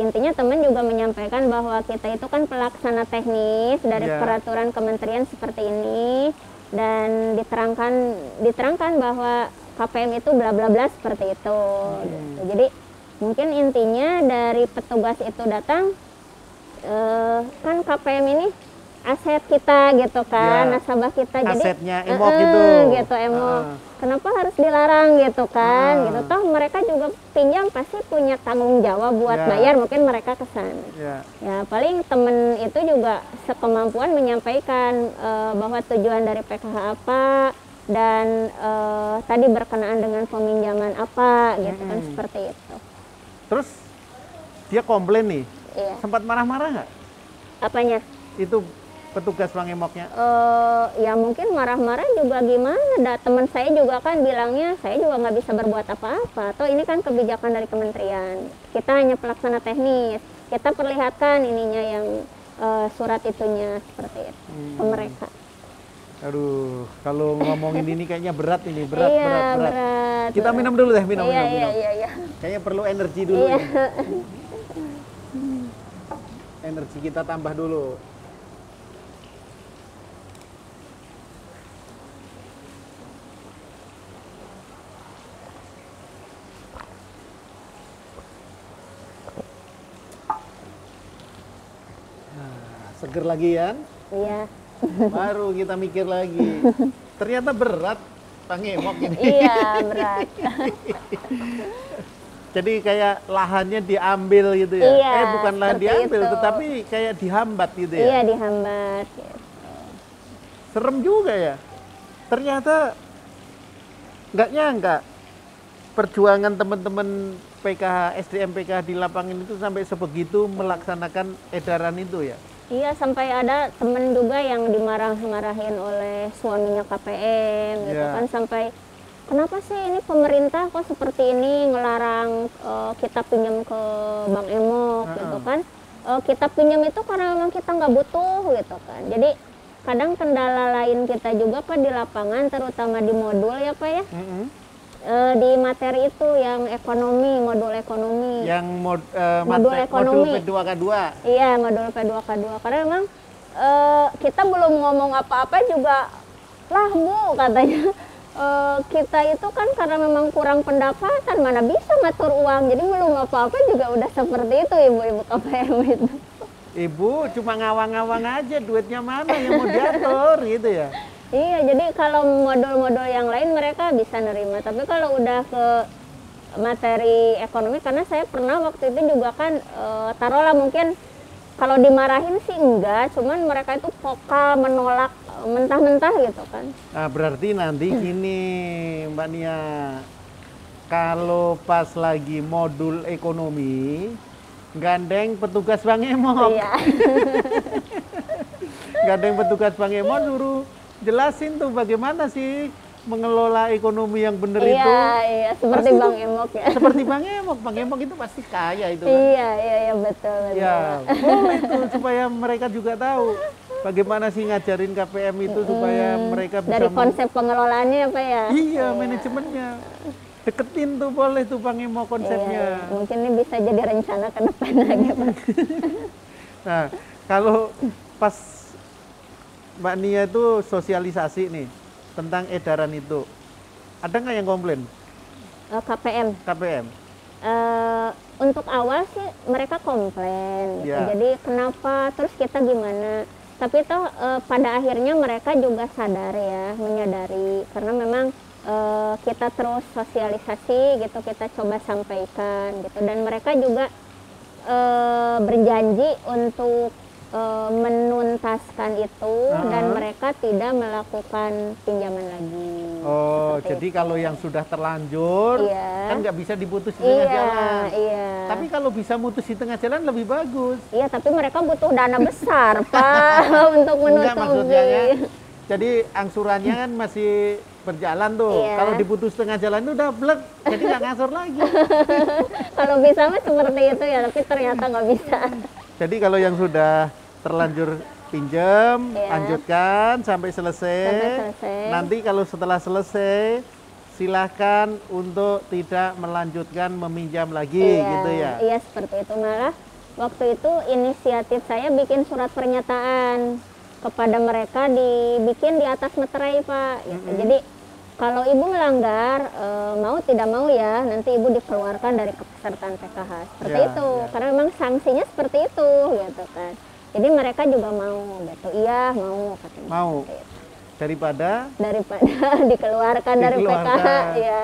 B: intinya teman juga menyampaikan bahwa kita itu kan pelaksana teknis dari
A: Ya.
B: peraturan kementerian seperti ini dan diterangkan bahwa KPM itu bla bla bla seperti itu. Gitu. Jadi mungkin intinya dari petugas itu datang kan KPM ini aset kita gitu kan,
A: Ya,
B: nasabah kita. Jadi
A: asetnya Emok gitu.
B: gitu Emok. Kenapa harus dilarang gitu kan? Gitu toh mereka juga pinjam pasti punya tanggung jawab buat
A: Ya.
B: bayar, mungkin mereka ke sana.
A: Ya.
B: Ya paling temen itu juga sekemampuan menyampaikan bahwa tujuan dari PKH apa dan tadi berkenaan dengan peminjaman apa gitu kan, seperti itu.
A: Terus dia komplain nih,
B: Iya.
A: sempat marah-marah nggak?
B: Apanya?
A: Itu petugas Bank Emoknya?
B: Ya mungkin marah-marah juga gimana, teman saya juga kan bilangnya saya juga nggak bisa berbuat apa-apa, atau ini kan kebijakan dari kementerian, kita hanya pelaksana teknis, kita perlihatkan ininya yang surat itunya seperti itu ke mereka.
A: Aduh, kalau ngomongin ini kayaknya berat ini, berat,
B: Iya,
A: berat, berat.
B: berat,
A: Kita
B: berat.
A: minum dulu deh, minum.
B: Iya.
A: Kayaknya perlu energi dulu
B: Iya.
A: ini. Energi kita tambah dulu. Nah, seger lagi ya.
B: Iya.
A: Baru kita mikir lagi. Ternyata berat Bang Emok ini.
B: Iya, berat.
A: Jadi kayak lahannya diambil gitu ya.
B: Iya,
A: Bukan lahan
B: seperti
A: diambil,
B: itu.
A: tetapi kayak dihambat gitu ya.
B: Iya, dihambat gitu.
A: Serem juga ya. Ternyata nggak nyangka perjuangan teman-teman PKH, SDM PKH di lapangan itu sampai sebegitu melaksanakan edaran itu ya.
B: Iya, sampai ada temen juga yang dimarah-marahin oleh suaminya KPM gitu
A: Iya.
B: kan, sampai kenapa sih ini pemerintah kok seperti ini ngelarang kita pinjam ke Bank Emok gitu kan. Kita pinjam itu karena memang kita nggak butuh gitu kan. Jadi kadang kendala lain kita juga Pak di lapangan, terutama di modul ya Pak ya. Di materi itu yang ekonomi, modul ekonomi.
A: Yang
B: Modul ekonomi.
A: modul P2K2.
B: Iya, modul P2K2. Karena memang kita belum ngomong apa-apa juga, lah Bu katanya, kita itu kan karena memang kurang pendapatan, mana bisa ngatur uang. Jadi belum apa-apa juga udah seperti itu ibu-ibu KPM itu.
A: Ibu cuma ngawang-ngawang aja, duitnya mana yang mau diatur gitu ya.
B: Iya, jadi kalau modul-modul yang lain mereka bisa nerima. Tapi kalau udah ke materi ekonomi, karena saya pernah waktu itu juga kan, taruhlah mungkin kalau dimarahin sih enggak, cuman mereka itu vokal menolak mentah-mentah gitu kan.
A: Nah, berarti nanti gini Mbak Nia, kalau pas lagi modul ekonomi, gandeng petugas Bank Emok.
B: Iya.
A: Gandeng petugas Bank Emok suruh jelasin tuh bagaimana sih mengelola ekonomi yang benar itu.
B: Iya, seperti
A: Pasti
B: Bang
A: itu
B: Emok ya.
A: Seperti Bang Emok. Bang Emok itu pasti kaya itu kan.
B: Iya, betul.
A: Ya, boleh itu supaya mereka juga tahu bagaimana sih ngajarin KPM itu supaya mereka bisa
B: Dari konsep pengelolaannya apa ya?
A: Iya, manajemennya. Deketin tuh boleh tuh Bang Emok konsepnya.
B: Iya. Mungkin ini bisa jadi rencana ke depan lagi Pak.
A: Nah, kalau pas Mbak Nia itu sosialisasi nih tentang edaran itu, ada nggak yang komplain
B: KPM.
A: KPM?
B: untuk awal sih mereka komplain gitu.
A: Ya.
B: Jadi kenapa, terus kita gimana. Tapi toh pada akhirnya mereka juga sadar ya, menyadari karena memang kita terus sosialisasi gitu, kita coba sampaikan gitu, dan mereka juga berjanji untuk menuntaskan itu dan mereka tidak melakukan pinjaman lagi.
A: Oh,
B: Seperti
A: jadi
B: itu.
A: kalau yang sudah terlanjur
B: Iya.
A: kan nggak bisa diputus di tengah
B: Iya,
A: jalan.
B: iya.
A: Tapi kalau bisa mutus di tengah jalan lebih bagus.
B: Iya, tapi mereka butuh dana besar, Pak, untuk
A: Enggak,
B: menutupi.
A: maksudnya ya, jadi angsurannya kan masih berjalan tuh.
B: Iya.
A: Kalau diputus tengah jalan itu udah blek, jadi nggak ngangsur lagi.
B: Kalau bisa mah seperti itu ya, tapi ternyata nggak bisa.
A: Jadi kalau yang sudah terlanjur pinjam,
B: Iya.
A: lanjutkan sampai selesai.
B: Sampai selesai.
A: Nanti kalau setelah selesai, silahkan untuk tidak melanjutkan meminjam lagi, gitu ya.
B: Iya, seperti itu. Malah waktu itu inisiatif saya bikin surat pernyataan kepada mereka, dibikin di atas meterai, Pak. Gitu. Jadi kalau ibu melanggar, mau tidak mau ya, nanti ibu dikeluarkan dari kepesertaan PKH. Seperti
A: Ya,
B: itu,
A: ya.
B: karena memang sanksinya seperti itu, gitu kan. Jadi mereka juga mau, gitu. Iya, mau katanya.
A: Mau.
B: Seperti itu.
A: Daripada,
B: dikeluarkan dari PKH,
A: Dikeluarkan.
B: ya.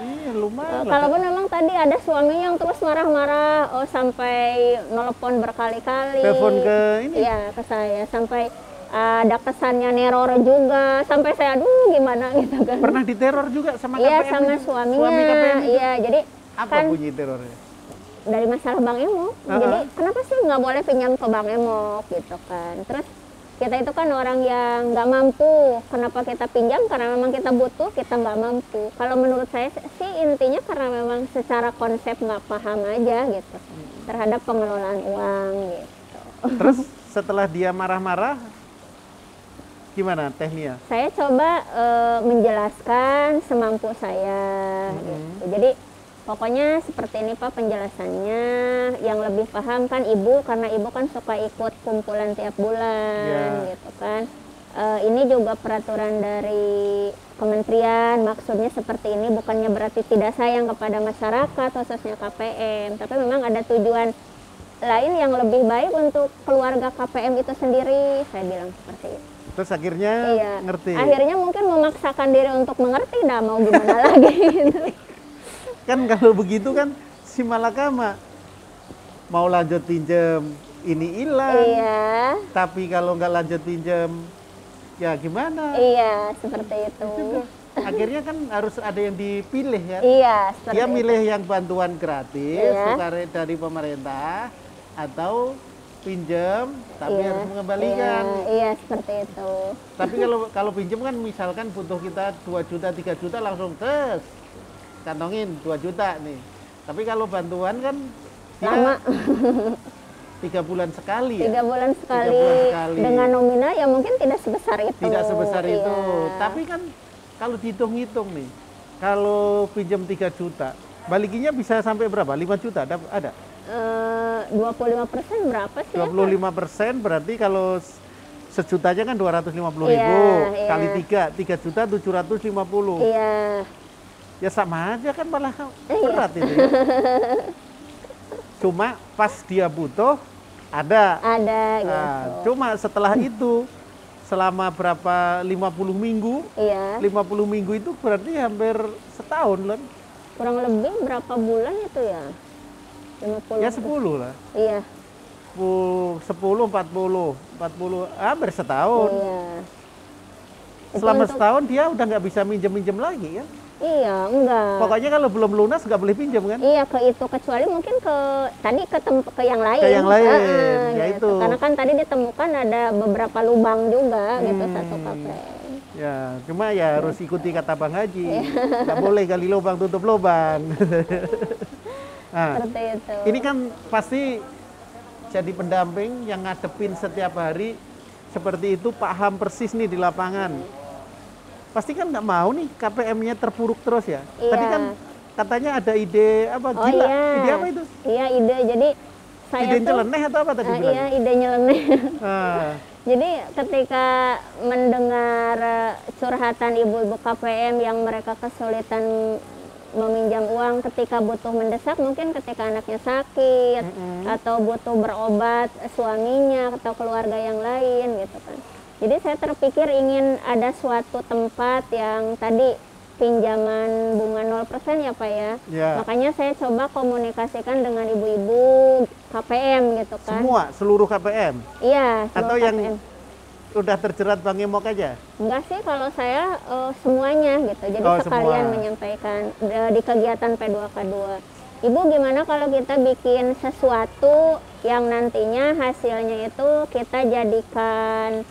A: iya lumayan lah.
B: Kalaupun memang tadi ada suaminya yang terus marah-marah, sampai nelpon berkali-kali.
A: Telepon ke ini?
B: Iya, ke saya. Sampai ada kesannya neror juga. Sampai saya, aduh gimana gitu kan.
A: Pernah diteror juga sama
B: Iya,
A: KPM
B: sama
A: itu?
B: suaminya.
A: Suami KPM itu?
B: Iya, jadi
A: Apa
B: kan
A: bunyi terornya?
B: dari masalah Bang Emo. Jadi kenapa sih nggak boleh pinjam ke Bang Emo gitu kan. Terus kita itu kan orang yang nggak mampu. Kenapa kita pinjam? Karena memang kita butuh, kita nggak mampu. Kalau menurut saya sih intinya karena memang secara konsep nggak paham aja gitu terhadap pengelolaan uang gitu.
A: Terus setelah dia marah-marah, gimana tehnya?
B: Saya coba menjelaskan semampu saya gitu. Jadi pokoknya seperti ini Pak penjelasannya, yang lebih paham kan ibu, karena ibu kan suka ikut kumpulan tiap bulan gitu kan. Ini juga peraturan dari kementerian, maksudnya seperti ini bukannya berarti tidak sayang kepada masyarakat khususnya KPM, tapi memang ada tujuan lain yang lebih baik untuk keluarga KPM itu sendiri, saya bilang seperti itu.
A: Terus akhirnya
B: Iya.
A: ngerti.
B: Akhirnya mungkin memaksakan diri untuk mengerti, dah mau gimana lagi gitu.
A: Kan kalau begitu kan si malakama mau lanjut pinjam ini hilang.
B: Iya,
A: Tapi kalau nggak lanjut pinjam ya gimana?
B: iya seperti itu.
A: Akhirnya kan harus ada yang dipilih ya.
B: Iya, seperti
A: Dia
B: itu.
A: milih yang bantuan gratis
B: Iya.
A: dari pemerintah atau pinjam tapi
B: Iya,
A: harus mengembalikan.
B: Iya, seperti itu.
A: Tapi kalau pinjam kan misalkan butuh kita 2 juta 3 juta langsung tes kantongin 2 juta nih. Tapi kalau bantuan kan dia
B: Lama.
A: 3 bulan sekali ya.
B: 3 bulan sekali,
A: bulan sekali.
B: dengan nominal yang mungkin tidak sebesar itu.
A: Tidak sebesar itu.
B: Iya.
A: Tapi kan kalau dihitung-hitung nih, kalau pinjam 3 juta, balikinya bisa sampai berapa? 5 juta ada?
B: 25% berapa sih? ya, Pak?
A: 25% berarti kalau sejutanya kan 250.000
B: Iya.
A: kali 3 juta 750.
B: Iya.
A: Ya sama aja kan malah
B: Iya.
A: berat itu. Ya. Cuma pas dia butuh ada.
B: Ada gitu.
A: Nah, cuma setelah itu selama berapa 50 minggu,
B: Iya.
A: 50 minggu itu berarti hampir setahun lah.
B: Kurang lebih berapa bulan itu ya? 50.
A: Ya 10 lah.
B: Iya.
A: 10, 40, hampir setahun.
B: Iya. Itu
A: Selama
B: untuk-
A: setahun dia udah nggak bisa minjem-minjem lagi kan.
B: Iya, enggak.
A: Pokoknya kalau belum lunas nggak boleh pinjam kan.
B: Iya, ke itu, kecuali mungkin ke tadi ke yang lain.
A: Ke yang lain, ya
B: gitu.
A: itu.
B: Karena kan tadi ditemukan ada beberapa lubang juga gitu satu KPM.
A: Ya, cuma ya harus ikuti kata Bang Haji.
B: Iya.
A: Nggak boleh gali lubang tutup lubang. Nah,
B: Seperti itu.
A: ini kan pasti jadi pendamping yang ngadepin setiap hari seperti itu, paham persis nih di lapangan. Pasti kan nggak mau nih KPM-nya terpuruk terus ya.
B: Iya.
A: Tadi kan katanya ada ide apa
B: Oh
A: gila?
B: iya.
A: Ide apa itu?
B: Iya, ide. Jadi saya
A: Ide
B: tuh
A: nyeleneh atau apa tadi bilang?
B: iya, ide nyeleneh.
A: Ah,
B: Jadi ketika mendengar curhatan ibu-ibu KPM yang mereka kesulitan meminjam uang ketika butuh mendesak, mungkin ketika anaknya sakit atau butuh berobat suaminya atau keluarga yang lain gitu kan. Jadi saya terpikir ingin ada suatu tempat yang tadi pinjaman bunga 0% ya Pak ya. Makanya saya coba komunikasikan dengan ibu-ibu KPM gitu kan.
A: Seluruh KPM?
B: Iya, seluruh
A: atau
B: KPM.
A: Yang udah terjerat Bank Emok aja?
B: Enggak sih, kalau saya semuanya gitu. Jadi sekalian menyampaikan di kegiatan P2K2. Ibu, gimana kalau kita bikin sesuatu yang nantinya hasilnya itu kita jadikan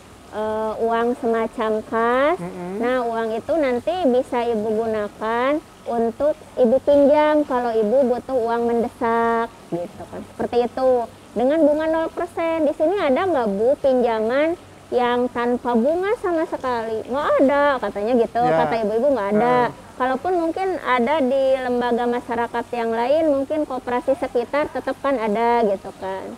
B: uang semacam kas. Nah, uang itu nanti bisa ibu gunakan untuk ibu pinjam kalau ibu butuh uang mendesak gitu kan. Seperti itu. Dengan bunga 0%. Di sini ada nggak Bu pinjaman yang tanpa bunga sama sekali? Nggak ada katanya gitu. Kata ibu-ibu nggak ada. Kalaupun mungkin ada di lembaga masyarakat yang lain, mungkin koperasi sekitar tetap kan ada gitu kan.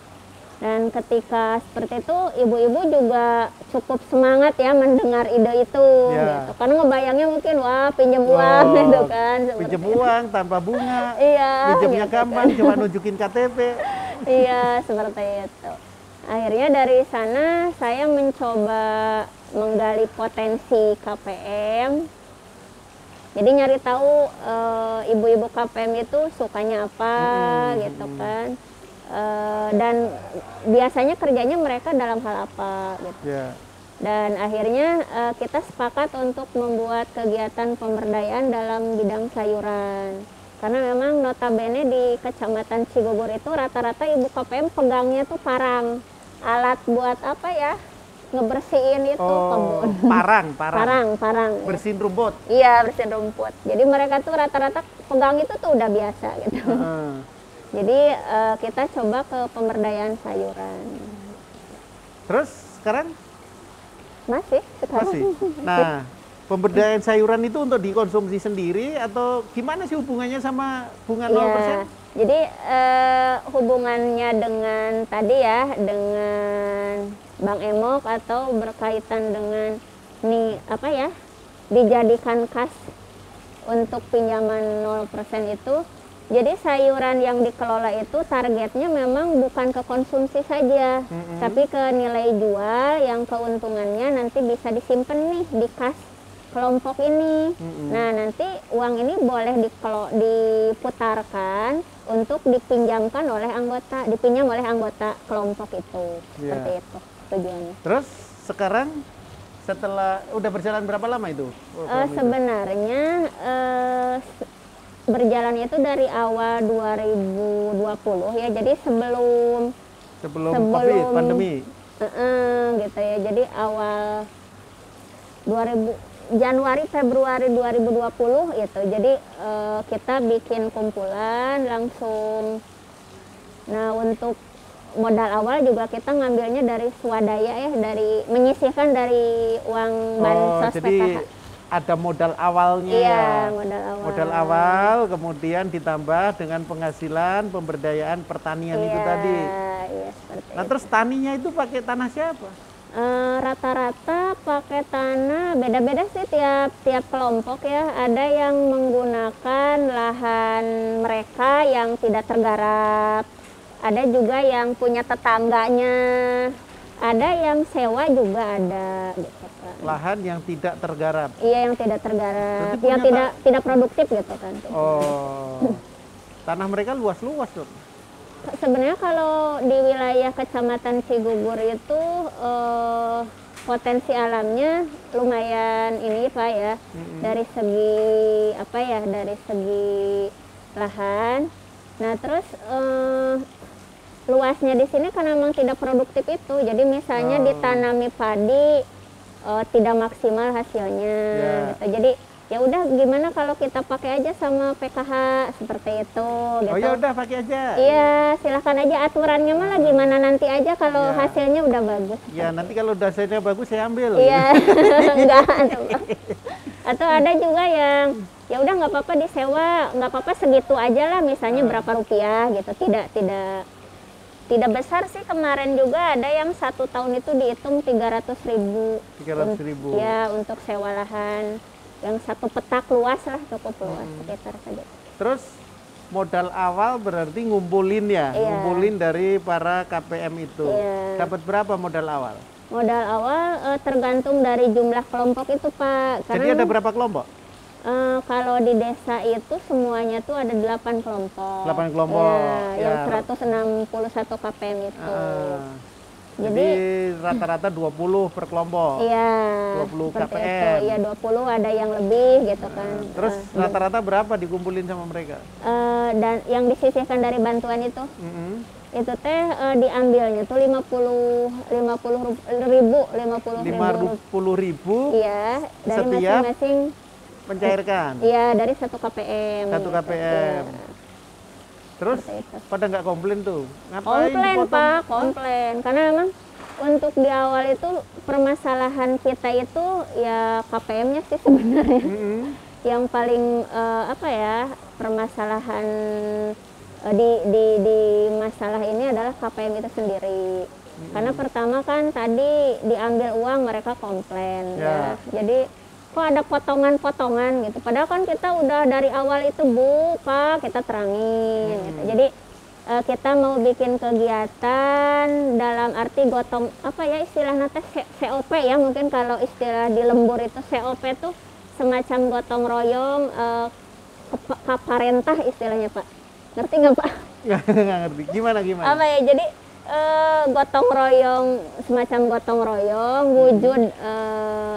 B: Dan ketika seperti itu, ibu-ibu juga cukup semangat ya mendengar ide itu gitu. Karena ngebayangnya mungkin wah pinjam uang gitu kan.
A: Pinjam uang tanpa bunga.
B: gitu
A: Pinjamnya gampang,
B: kan.
A: cuma nunjukin KTP.
B: Iya, seperti itu. Akhirnya dari sana saya mencoba menggali potensi KPM. Jadi nyari tahu ibu-ibu KPM itu sukanya apa gitu kan. Dan biasanya kerjanya mereka dalam hal apa gitu. Dan akhirnya kita sepakat untuk membuat kegiatan pemberdayaan dalam bidang sayuran. Karena memang notabene di Kecamatan Cigugur itu rata-rata ibu KPM pegangnya tuh parang. Alat buat apa ya? Ngebersihin itu kebun. Parang.
A: Bersihin rumput.
B: Iya, bersihin rumput. Jadi mereka tuh rata-rata pegang itu tuh udah biasa gitu. Jadi kita coba ke pemberdayaan sayuran.
A: Terus sekarang?
B: Masih.
A: Nah, pemberdayaan sayuran itu untuk dikonsumsi sendiri atau gimana sih hubungannya sama bunga 0%?
B: Jadi hubungannya dengan tadi ya, dengan Bank Emok atau berkaitan dengan dijadikan kas untuk pinjaman 0% itu. Jadi sayuran yang dikelola itu targetnya memang bukan ke konsumsi saja, tapi ke nilai jual yang keuntungannya nanti bisa disimpan nih di kas kelompok ini. Nah, nanti uang ini boleh diputarkan untuk dipinjam oleh anggota kelompok itu. Seperti itu tujuannya.
A: Terus sekarang setelah udah berjalan berapa lama itu?
B: Sebenarnya berjalan itu dari awal 2020 ya. Jadi sebelum
A: COVID, pandemi.
B: Gitu ya. Jadi awal Januari Februari 2020 gitu. Jadi kita bikin kumpulan langsung. Nah, untuk modal awal juga kita ngambilnya dari swadaya ya, dari menyisihkan dari uang bansos
A: jadi
B: PKH.
A: Ada modal awalnya.
B: Iya,
A: modal awal kemudian ditambah dengan penghasilan pemberdayaan pertanian itu tadi.
B: Iya, seperti
A: nah, terus taninya itu pakai tanah siapa?
B: Rata-rata pakai tanah beda-beda sih tiap kelompok ya. Ada yang menggunakan lahan mereka yang tidak tergarap. Ada juga yang punya tetangganya. Ada yang sewa juga ada gitu kan.
A: Lahan yang tidak tergarap.
B: Iya, yang tidak tergarap. Yang tidak produktif gitu kan.
A: Tanah mereka luas-luas dong.
B: Sebenarnya kalau di wilayah Kecamatan Cigugur itu potensi alamnya lumayan ini Pak ya. Dari segi dari segi lahan. Nah, terus luasnya di sini karena memang tidak produktif itu. Jadi misalnya ditanami padi tidak maksimal hasilnya gitu. Jadi ya udah, gimana kalau kita pakai aja sama PKH seperti itu gitu.
A: Oh ya udah, pakai aja.
B: Iya, silahkan aja, aturannya malah gimana nanti aja kalau hasilnya udah bagus.
A: Ya, nanti kalau hasilnya bagus saya ambil.
B: Iya. Enggak. Atau ada juga yang ya udah nggak apa-apa disewa, nggak apa-apa segitu aja lah, misalnya berapa rupiah gitu. Tidak besar sih. Kemarin juga ada yang 1 tahun itu dihitung 300.000.
A: 300.000.
B: Ya, untuk sewa lahan. yang satu petak luas lah, cukup luas sekitar saja.
A: Terus modal awal berarti ngumpulin ya,
B: Iya.
A: ngumpulin dari para KPM itu.
B: Iya.
A: Dapat berapa modal awal?
B: Modal awal tergantung dari jumlah kelompok itu Pak.
A: Jadi ada berapa kelompok?
B: Kalau di desa itu semuanya tuh ada 8 kelompok.
A: 8 kelompok.
B: Ya, yang
A: Ya.
B: 161 KPM itu.
A: Jadi rata-rata 20 per kelompok.
B: Iya.
A: 20
B: seperti
A: KPM.
B: itu. Iya 20, ada yang lebih gitu kan.
A: Terus rata-rata berapa dikumpulin sama mereka?
B: Dan yang disisihkan dari bantuan itu,
A: Mm-mm.
B: itu teh diambilnya tuh 50 ribu.
A: 50.000
B: Iya, dari
A: Setiap
B: masing-masing.
A: mencairkan.
B: Iya, dari 1 KPM.
A: Satu KPM.
B: Iya.
A: Terus
B: Seperti itu.
A: pada nggak komplain tuh? Ngapain
B: Komplain
A: dipotong?
B: Pak, komplain. Karena memang untuk di awal itu permasalahan kita itu ya KPM-nya sih sebenarnya.
A: Mm-mm.
B: Yang paling apa ya, permasalahan di masalah ini adalah KPM itu sendiri. Karena pertama kan tadi diambil uang mereka komplain ya. Jadi kok ada potongan-potongan gitu. Padahal kan kita udah dari awal itu Bu, Pak, kita terangin gitu. Jadi kita mau bikin kegiatan dalam arti gotong apa ya istilahnya teh COP ya, mungkin kalau istilah di lembur itu COP itu semacam gotong royong kaparentah istilahnya Pak. Ngerti nggak Pak?
A: Nggak ngerti. Gimana?
B: Apa ya? Jadi gotong royong, semacam gotong royong wujud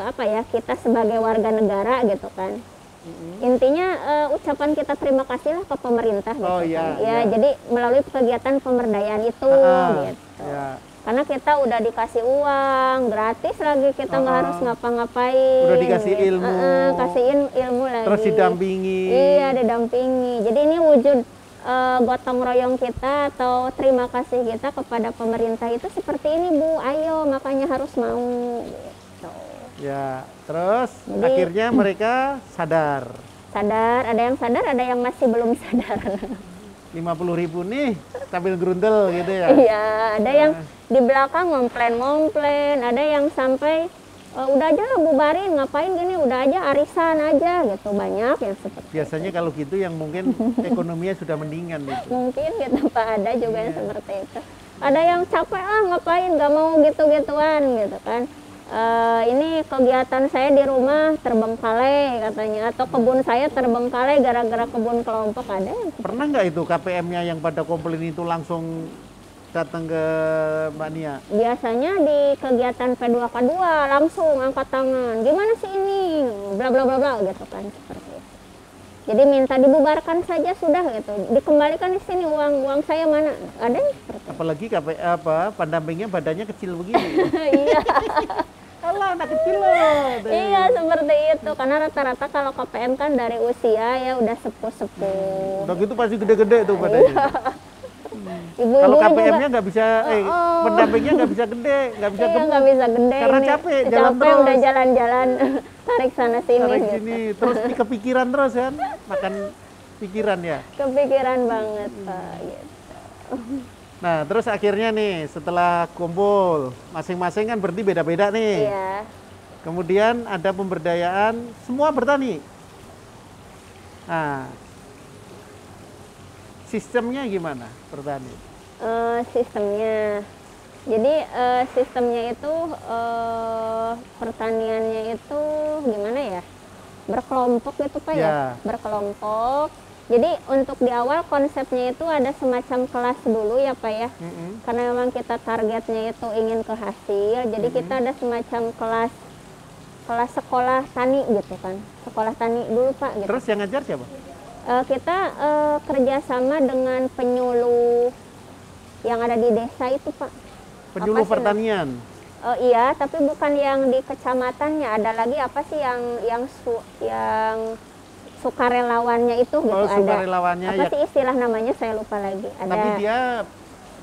B: apa ya, kita sebagai warga negara gitu kan. Intinya ucapan kita terima kasih lah ke pemerintah gitu
A: Oh,
B: kan.
A: iya,
B: Ya,
A: iya.
B: jadi melalui kegiatan pemberdayaan itu gitu.
A: Ya.
B: Karena kita udah dikasih uang gratis lagi, kita nggak harus ngapa-ngapain.
A: Udah dikasih
B: gitu.
A: ilmu.
B: Kasih ilmu lagi.
A: Terus didampingi.
B: Iya, didampingi. Jadi ini wujud gotong royong kita atau terima kasih kita kepada pemerintah itu seperti ini Bu. Ayo, makanya harus mau. Gitu.
A: Ya, terus
B: Jadi-
A: akhirnya mereka sadar.
B: Sadar, ada yang sadar, ada yang masih belum sadar.
A: 50.000 nih sambil gerundel gitu ya.
B: Iya, ada yang di belakang ngomplain, ada yang sampai udah aja lah bubarin, ngapain gini, udah aja arisan aja gitu, banyak yang seperti
A: Biasanya kalau gitu yang mungkin ekonominya sudah mendingan gitu.
B: mungkin gitu Pak, ada juga yang seperti itu. Ada yang capek ngapain, gak mau gitu-gituan gitu kan. Ini kegiatan saya di rumah terbengkalai katanya, atau kebun saya terbengkalai gara-gara kebun kelompok, ada yang
A: Pernah nggak itu KPM-nya yang pada komplain itu langsung datang ke Mbak Nia?
B: biasanya di kegiatan P2K2 langsung angkat tangan, gimana sih ini, bla bla bla bla gitu kan, seperti itu. Jadi minta dibubarkan saja sudah gitu, dikembalikan di sini uang saya mana, ada yang seperti itu.
A: Apalagi pendampingnya badannya kecil begini.
B: Iya,
A: Alah, anak kecil loh.
B: iya seperti itu, karena rata-rata kalau KPM kan dari usia ya udah sepuh-sepuh.
A: Udah gitu pasti gede-gede tuh badannya.
B: Ibu-ibu
A: Kalau
B: juga
A: KPM-nya nggak bisa, pendampingnya nggak bisa gede, nggak bisa
B: iya
A: gemuk.
B: nggak bisa gede
A: Karena
B: ini.
A: capek, jalan
B: Capek
A: terus.
B: udah jalan-jalan tarik sana sini
A: Tarik
B: gitu.
A: sini, terus di kepikiran terus kan, makan pikiran ya.
B: Kepikiran banget Pak gitu.
A: Nah, terus akhirnya nih setelah kumpul, masing-masing kan berarti beda-beda nih.
B: Iya.
A: Kemudian ada pemberdayaan semua bertani. Nah, sistemnya gimana bertani?
B: Sistemnya. Jadi sistemnya itu pertaniannya itu gimana ya? Berkelompok gitu Pak ya.
A: Ya.
B: Berkelompok. Jadi untuk di awal konsepnya itu ada semacam kelas dulu ya Pak ya.
A: Mm-mm.
B: Karena memang kita targetnya itu ingin ke hasil. Jadi kita ada semacam kelas sekolah tani gitu kan. Sekolah tani dulu Pak gitu.
A: Terus yang ngajar siapa?
B: Kita kerjasama dengan penyuluh yang ada di desa itu Pak.
A: Penyuluh
B: Apa sih
A: pertanian.
B: Iya, tapi bukan yang di kecamatannya. Ada lagi apa sih yang sukarelawannya itu gitu,
A: Oh,
B: ada.
A: sukarelawannya
B: Apa
A: ya.
B: sih istilah namanya saya lupa lagi. Ada.
A: Tapi dia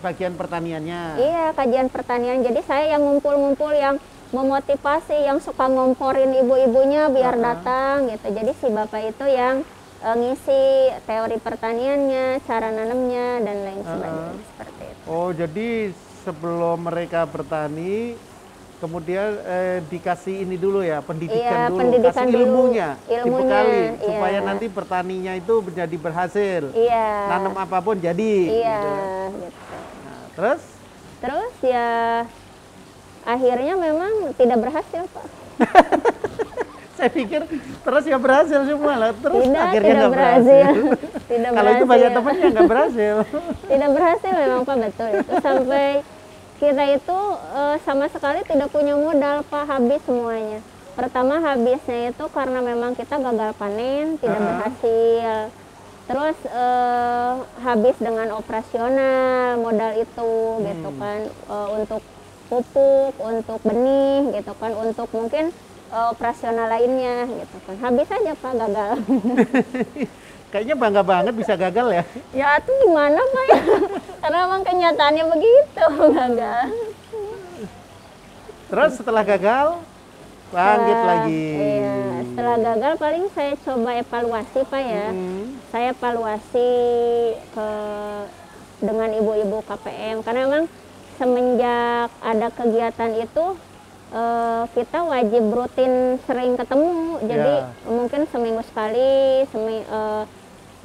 A: bagian pertaniannya.
B: Iya, kajian pertanian. Jadi saya yang ngumpul-ngumpul, yang memotivasi, yang suka ngomporin ibu-ibunya biar datang gitu. Jadi si bapak itu yang ngisi teori pertaniannya, cara nanamnya dan lain sebagainya seperti itu.
A: Oh, jadi sebelum mereka bertani, kemudian dikasih ini dulu ya, pendidikan
B: Iya,
A: dulu,
B: pendidikan
A: kasih
B: dulu,
A: ilmunya,
B: ilmunya,
A: dibekali
B: iya.
A: supaya nanti pertaninya itu menjadi berhasil.
B: Iya.
A: Nanam apapun jadi.
B: Iya,
A: Gitu.
B: gitu.
A: Nah, terus
B: Terus ya akhirnya memang tidak berhasil, Pak.
A: saya pikir terus ya berhasil semua lah, terus
B: Tidak,
A: akhirnya
B: tidak
A: nggak
B: berhasil. Tidak
A: Kalau itu banyak
B: berhasil.
A: temennya nggak berhasil.
B: Tidak berhasil memang, Pak, betul itu. Sampai kita itu sama sekali tidak punya modal, Pak, habis semuanya. Pertama habisnya itu karena memang kita gagal panen, tidak berhasil. Terus habis dengan operasional modal itu gitu kan, untuk pupuk, untuk benih gitu kan, untuk mungkin operasional lainnya gitu kan. Habis aja, Pak, gagal.
A: Kayaknya bangga banget bisa gagal ya.
B: Ya itu gimana, Pak, ya? Karena memang kenyataannya begitu, gagal.
A: Terus setelah gagal bangkit lagi.
B: Iya, setelah gagal paling saya coba evaluasi, Pak, ya. Saya evaluasi dengan ibu-ibu KPM karena memang semenjak ada kegiatan itu kita wajib rutin sering ketemu. Jadi mungkin seminggu sekali,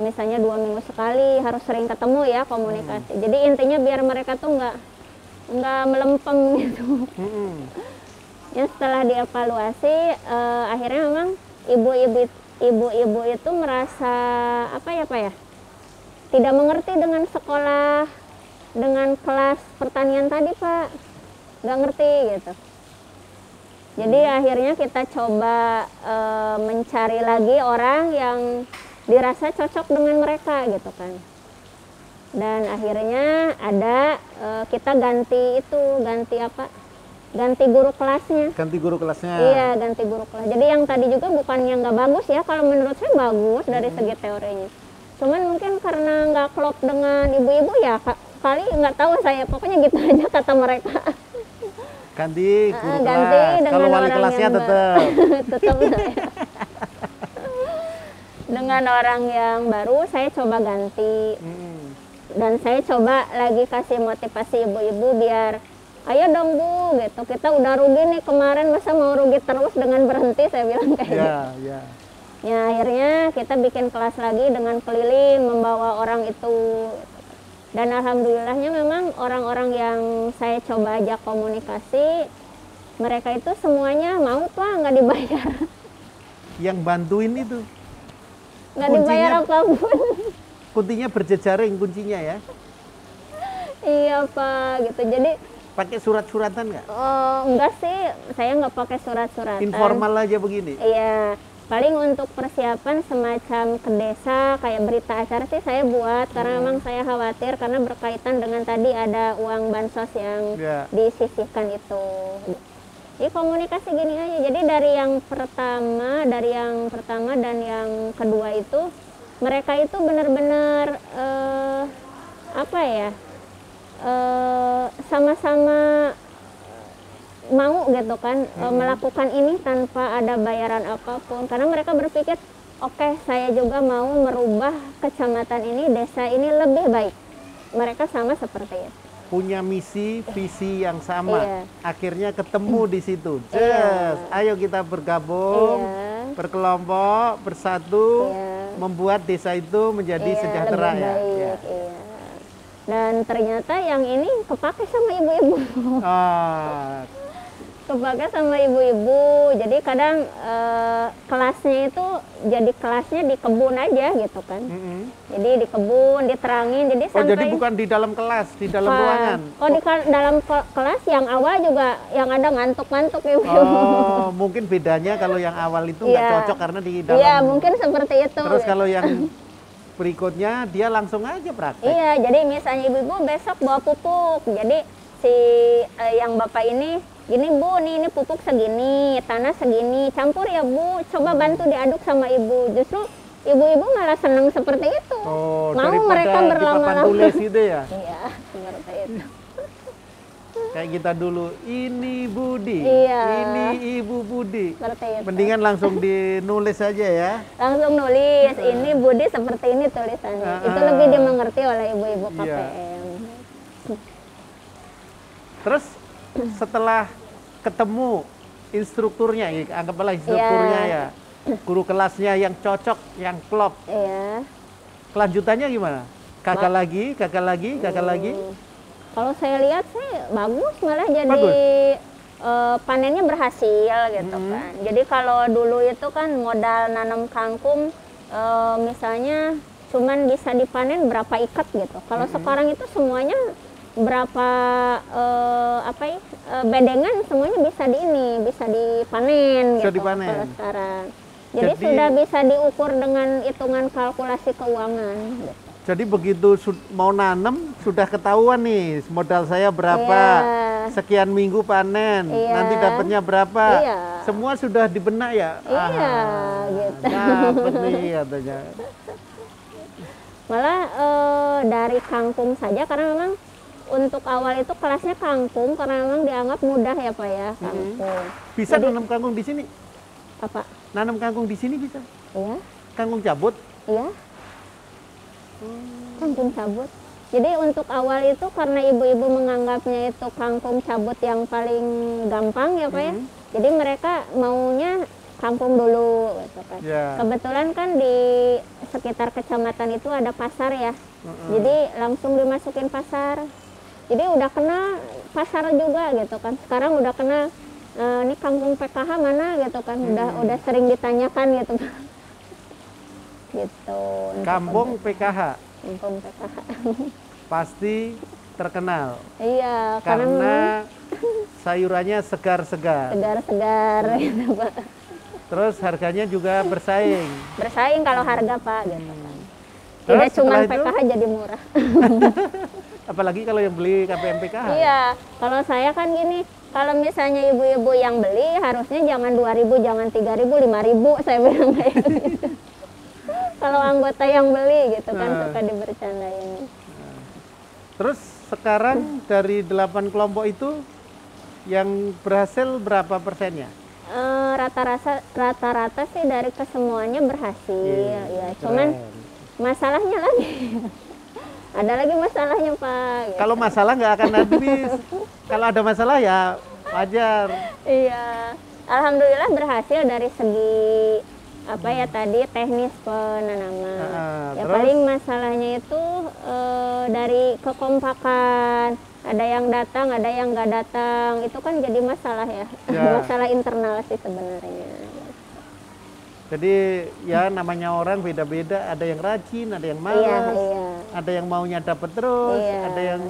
B: misalnya 2 minggu sekali harus sering ketemu ya, komunikasi. Jadi intinya biar mereka tuh nggak melempem gitu. Ya setelah dievaluasi akhirnya memang ibu-ibu itu merasa apa ya, Pak, ya, tidak mengerti dengan sekolah, dengan kelas pertanian tadi, Pak, nggak ngerti gitu. Jadi akhirnya kita coba mencari lagi orang yang dirasa cocok dengan mereka gitu kan. Dan akhirnya ada kita ganti apa? Ganti guru kelasnya.
A: Ganti guru kelasnya.
B: Iya, ganti guru kelas. Jadi yang tadi juga bukannya nggak bagus ya, kalau menurut saya bagus dari segi teorinya. Cuman mungkin karena nggak klop dengan ibu-ibu ya, kali nggak tahu saya, pokoknya gitu aja kata mereka.
A: Ganti guru
B: Ganti
A: kelas.
B: dengan
A: Kalau wali
B: orang
A: kelasnya
B: yang
A: tetap.
B: tetap saya. Dengan orang yang baru saya coba ganti. Dan saya coba lagi kasih motivasi ibu-ibu biar ayo dong, Bu, gitu. Kita udah rugi nih kemarin, masa mau rugi terus dengan berhenti, saya bilang kayak gitu.
A: Ya.
B: Ya akhirnya kita bikin kelas lagi dengan keliling membawa orang itu. Dan alhamdulillahnya memang orang-orang yang saya coba ajak komunikasi, mereka itu semuanya mau, Pak, nggak dibayar.
A: Yang bantuin itu.
B: Nggak dibayar apapun.
A: Kuncinya berjejaring kuncinya ya.
B: Iya, Pak, gitu. Jadi
A: pakai surat-suratan nggak?
B: Oh, enggak sih, saya nggak pakai surat-suratan.
A: Informal aja begini?
B: Iya, paling untuk persiapan semacam ke desa, kayak berita acara sih saya buat, karena memang saya khawatir karena berkaitan dengan tadi ada uang bansos yang disisihkan itu. Jadi komunikasi gini aja, jadi dari yang pertama dan yang kedua itu, mereka itu benar-benar apa ya, sama-sama mau gitu kan, melakukan ini tanpa ada bayaran apapun, karena mereka berpikir oke, saya juga mau merubah kecamatan ini, desa ini lebih baik. Mereka sama seperti itu,
A: punya misi visi yang sama.
B: Iya.
A: Akhirnya ketemu di situ.
B: Iya.
A: Ayo kita bergabung, berkelompok, bersatu, membuat desa itu menjadi sejahtera
B: lebih
A: ya.
B: baik, iya. Dan ternyata yang ini kepake sama ibu-ibu. Kepake sama ibu-ibu. Jadi kadang kelasnya itu jadi kelasnya di kebun aja gitu kan. Jadi di kebun, diterangin. Jadi sampai
A: jadi bukan di dalam kelas, di dalam ruangan.
B: Di dalam kelas yang awal juga yang ada ngantuk-ngantuk ibu-ibu.
A: Oh, mungkin bedanya kalau yang awal itu nggak cocok karena di dalam.
B: Iya, mungkin seperti itu.
A: Terus kalau yang berikutnya dia langsung aja praktek.
B: Iya, jadi misalnya ibu-ibu besok bawa pupuk. Jadi si yang bapak ini, gini Bu, ini pupuk segini, tanah segini, campur ya Bu, coba bantu diaduk sama ibu. Justru ibu-ibu malah senang seperti itu.
A: Oh,
B: mau mereka berlama-lama.
A: Tulis gitu ya?
B: Iya, seperti itu.
A: Kayak kita dulu, ini Budi, ini Ibu Budi.
B: Seperti itu.
A: Mendingan langsung dinulis aja ya.
B: Langsung nulis, ini Budi seperti ini tulisannya. Itu lebih dimengerti oleh ibu-ibu KPM.
A: Terus setelah ketemu instrukturnya, ya, anggaplah instrukturnya ya, guru kelasnya yang cocok, yang klop.
B: Iya.
A: Kelanjutannya gimana? Gagal lagi, gagal lagi, gagal lagi.
B: Kalau saya lihat sih bagus, malah jadi
A: Bagus.
B: panennya berhasil gitu kan. Jadi kalau dulu itu kan modal nanam kangkung misalnya cuman bisa dipanen berapa ikat gitu. Kalau sekarang itu semuanya berapa bedengan semuanya bisa bisa dipanen
A: Bisa
B: gitu.
A: dipanen.
B: Kalau sekarang. Jadi
A: Jadi-
B: sudah bisa diukur dengan hitungan kalkulasi keuangan. Gitu.
A: Jadi begitu mau nanam sudah ketahuan nih modal saya berapa,
B: Iya.
A: sekian minggu panen,
B: Iya.
A: nanti dapatnya berapa,
B: Iya.
A: semua sudah di benak ya.
B: Iya, gitu.
A: Dapet nih katanya.
B: Malah dari kangkung saja karena memang untuk awal itu kelasnya kangkung karena memang dianggap mudah ya Pak ya kangkung.
A: Bisa
B: Jadi-
A: nanam kangkung di sini?
B: Apa?
A: Nanam kangkung di sini bisa?
B: Iya,
A: Kangkung cabut?
B: iya. Kangkung cabut. Jadi untuk awal itu karena ibu-ibu menganggapnya itu kangkung cabut yang paling gampang ya Pak ya. Jadi mereka maunya kangkung dulu gitu kan.
A: Ya.
B: Kebetulan kan di sekitar kecamatan itu ada pasar ya. Jadi langsung dimasukin pasar. Jadi udah kenal pasar juga gitu kan. Sekarang udah kenal ini kangkung PKH mana gitu kan. Udah sering ditanyakan gitu. Gitu. untuk
A: Kampung PKH
B: Kampung PKH.
A: pasti terkenal
B: Iya, karena
A: karena
B: memang
A: sayurannya segar-segar.
B: segar-segar gitu Pak.
A: Terus harganya juga bersaing.
B: Bersaing kalau harga Pak gitu kan.
A: Terus
B: Tidak cuma
A: setelah itu?
B: PKH jadi murah.
A: Apalagi kalau yang beli KPM PKH.
B: Iya, kalau saya kan gini, kalau misalnya ibu-ibu yang beli harusnya jangan 2.000, jangan 3.000, 5.000 saya bilang kayak gitu. Kalau anggota yang beli gitu kan suka dibercandain.
A: Terus sekarang dari 8 kelompok itu yang berhasil berapa persennya?
B: Rata-rata sih dari kesemuanya berhasil ya.
A: Keren.
B: Cuman masalahnya lagi. Ada lagi masalahnya Pak. Gitu.
A: Kalau masalah nggak akan habis. Kalau ada masalah ya wajar.
B: Iya, alhamdulillah berhasil dari segi apa ya tadi teknis penanaman. Ya
A: terus?
B: paling masalahnya itu dari kekompakan. Ada yang datang, ada yang nggak datang. Itu kan jadi masalah ya.
A: Ya.
B: Masalah internal sih sebenarnya.
A: Jadi ya namanya orang beda-beda. Ada yang rajin, ada yang
B: Iya,
A: malas,
B: iya.
A: ada yang maunya dapat terus,
B: Iya.
A: ada yang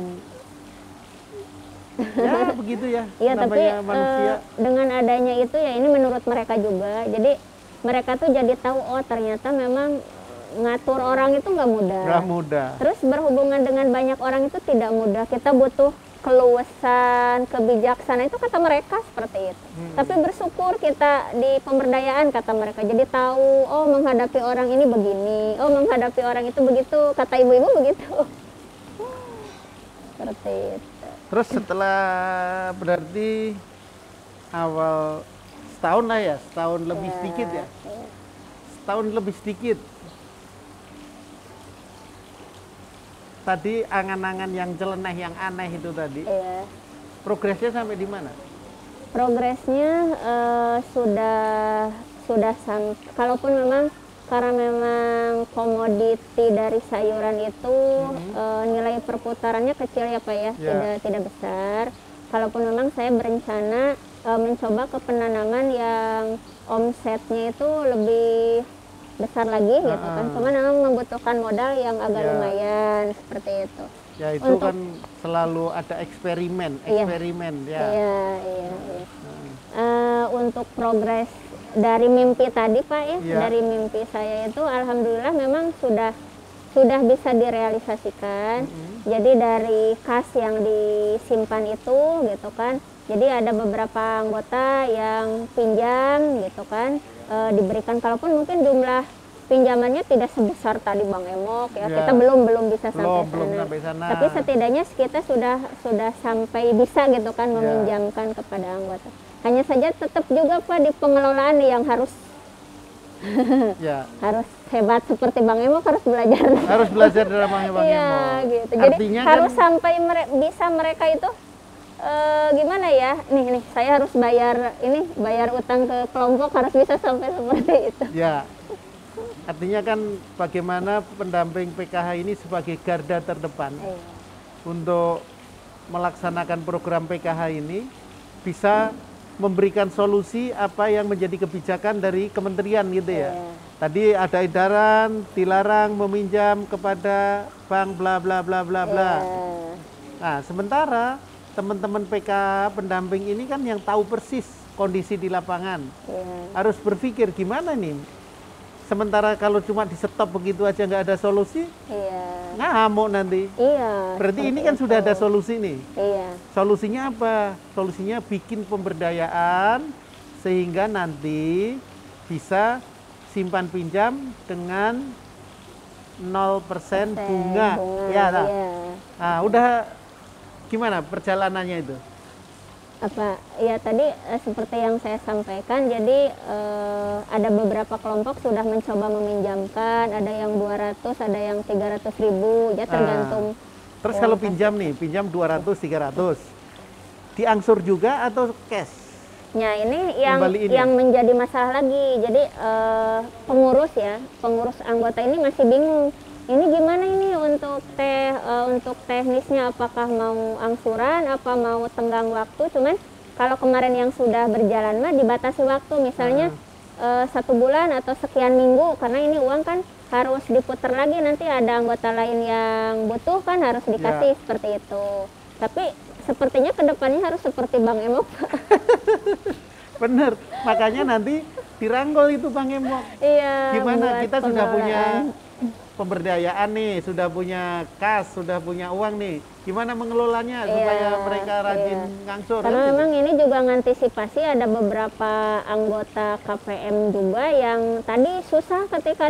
A: ya begitu ya.
B: Iya, tapi
A: namanya manusia.
B: dengan adanya itu ya ini menurut mereka juga. Jadi mereka tuh jadi tahu oh ternyata memang ngatur orang itu nggak mudah.
A: Nggak mudah.
B: Terus berhubungan dengan banyak orang itu tidak mudah. Kita butuh keluasan, kebijaksanaan itu kata mereka seperti itu. Tapi bersyukur kita di pemberdayaan kata mereka. Jadi tahu oh menghadapi orang ini begini, oh menghadapi orang itu begitu. Kata ibu-ibu begitu. Seperti itu.
A: Terus setelah berarti awal setahun lah ya, setahun lebih sedikit ya. Setahun lebih sedikit. Tadi angan-angan yang celeneh, yang aneh itu tadi,
B: Iya.
A: progresnya sampai di mana?
B: Progresnya sudah kalaupun memang karena memang komoditi dari sayuran itu nilai perputarannya kecil ya Pak ya, tidak besar. Kalaupun memang saya berencana mencoba ke penanaman yang omsetnya itu lebih besar lagi gitu kan. Cuman memang membutuhkan modal yang agak lumayan seperti itu.
A: Ya itu kan selalu ada eksperimen ya.
B: Iya. Untuk progres dari mimpi tadi Pak ya, dari mimpi saya itu alhamdulillah memang sudah bisa direalisasikan. Jadi dari kas yang disimpan itu gitu kan. Jadi ada beberapa anggota yang pinjam gitu kan, diberikan kalaupun mungkin jumlah pinjamannya tidak sebesar tadi Bang Emok ya. Kita belum bisa sampai sana. Tapi setidaknya kita sudah sampai bisa gitu kan meminjamkan kepada anggota. Hanya saja tetap juga Pak di pengelolaan yang harus harus hebat seperti Bang Emok, harus belajar.
A: Harus belajar dari Bang Emok.
B: Iya gitu. Jadi
A: artinya
B: harus
A: kan,
B: sampai bisa mereka itu gimana ya? Nih, saya harus bayar utang ke kelompok, harus bisa sampai seperti itu.
A: Ya, artinya kan bagaimana pendamping PKH ini sebagai garda terdepan untuk melaksanakan program PKH ini bisa memberikan solusi apa yang menjadi kebijakan dari kementerian gitu ya. Tadi ada edaran dilarang meminjam kepada bank bla bla bla bla bla. Nah, sementara teman-teman PKH pendamping ini kan yang tahu persis kondisi di lapangan. Harus berpikir gimana nih. Sementara kalau cuma di stop begitu aja nggak ada solusi, ngamuk nanti. Berarti ini kan sudah ada solusi nih. Solusinya apa? Solusinya bikin pemberdayaan sehingga nanti bisa simpan pinjam dengan 0% bunga. Ya, nah, udah gimana perjalanannya itu?
B: Ya tadi seperti yang saya sampaikan, jadi ada beberapa kelompok sudah mencoba meminjamkan, ada yang 200, ada yang 300.000, ya tergantung.
A: Terus kalau pinjam nih, pinjam 200, 300, diangsur juga atau cash?
B: Ya ini yang menjadi masalah lagi, jadi pengurus anggota ini masih bingung. Ini gimana ini untuk teknisnya, apakah mau angsuran, apa mau tenggang waktu? Cuman kalau kemarin yang sudah berjalan mah dibatasi waktu, misalnya 1 bulan atau sekian minggu, karena ini uang kan harus diputar lagi, nanti ada anggota lain yang butuh kan harus dikasih seperti itu. Tapi sepertinya kedepannya harus seperti Bang Emok.
A: Bener, makanya nanti dirangkul itu Bang Emok. Gimana kita sudah punya pemberdayaan nih, sudah punya kas, sudah punya uang nih, gimana mengelolanya supaya mereka rajin ngangsur?
B: Karena memang ini juga mengantisipasi ada beberapa anggota KPM juga yang tadi susah ketika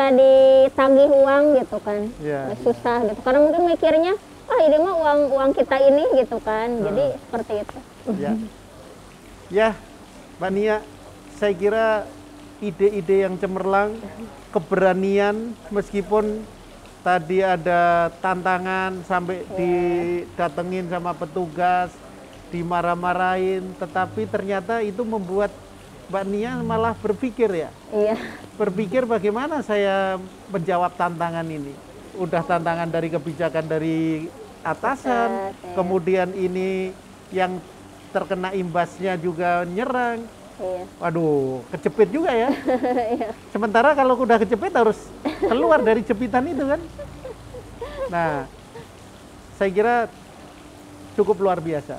B: ditagih uang gitu kan, susah gitu. Karena mungkin mikirnya, ini mah uang kita ini gitu kan, jadi seperti itu.
A: Ya, Mbak Nia, saya kira ide-ide yang cemerlang, keberanian, meskipun tadi ada tantangan sampai didatengin sama petugas, dimarah-marahin, tetapi ternyata itu membuat Mbak Nia malah berpikir berpikir bagaimana saya menjawab tantangan ini. Udah tantangan dari kebijakan dari atasan, kemudian ini yang terkena imbasnya juga nyerang. Waduh, kejepit juga ya. Sementara kalau udah kejepit harus keluar dari jepitan itu kan. Nah, saya kira cukup luar biasa.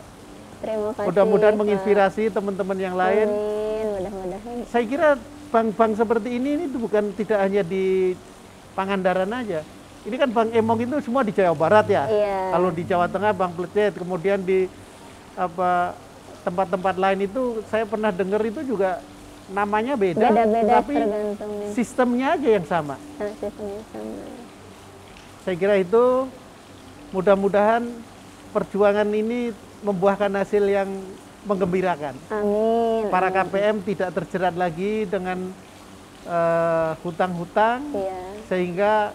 B: Terima kasih.
A: Mudah-mudahan menginspirasi teman-teman yang lain.
B: Mudah-mudahan.
A: Saya kira bank-bank seperti ini bukan tidak hanya di Pangandaran aja. Ini kan Bank Emok itu semua di Jawa Barat ya. Kalau di Jawa Tengah Bank Plecet, kemudian di tempat-tempat lain itu saya pernah dengar itu juga namanya beda, tapi sistemnya aja yang sama. Saya kira itu mudah-mudahan perjuangan ini membuahkan hasil yang menggembirakan.
B: Amin.
A: Para KPM tidak terjerat lagi dengan hutang-hutang, sehingga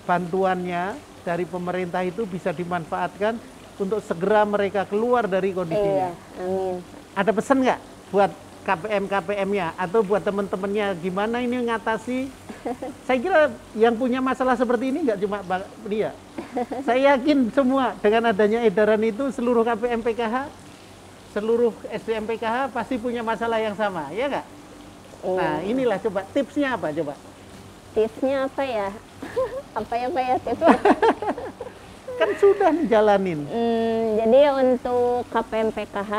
A: bantuannya dari pemerintah itu bisa dimanfaatkan untuk segera mereka keluar dari kondisinya.
B: Amin.
A: Ada pesan nggak buat KPM-KPM-nya atau buat teman-temannya gimana ini mengatasi? Saya kira yang punya masalah seperti ini nggak cuma dia. Saya yakin semua dengan adanya edaran itu seluruh KPM PKH, seluruh SDM PKH pasti punya masalah yang sama, ya nggak? Nah inilah coba tipsnya apa coba?
B: Tipsnya apa ya? Apa ya tipsnya?
A: Kan sudah dijalanin.
B: Jadi untuk KPM PKH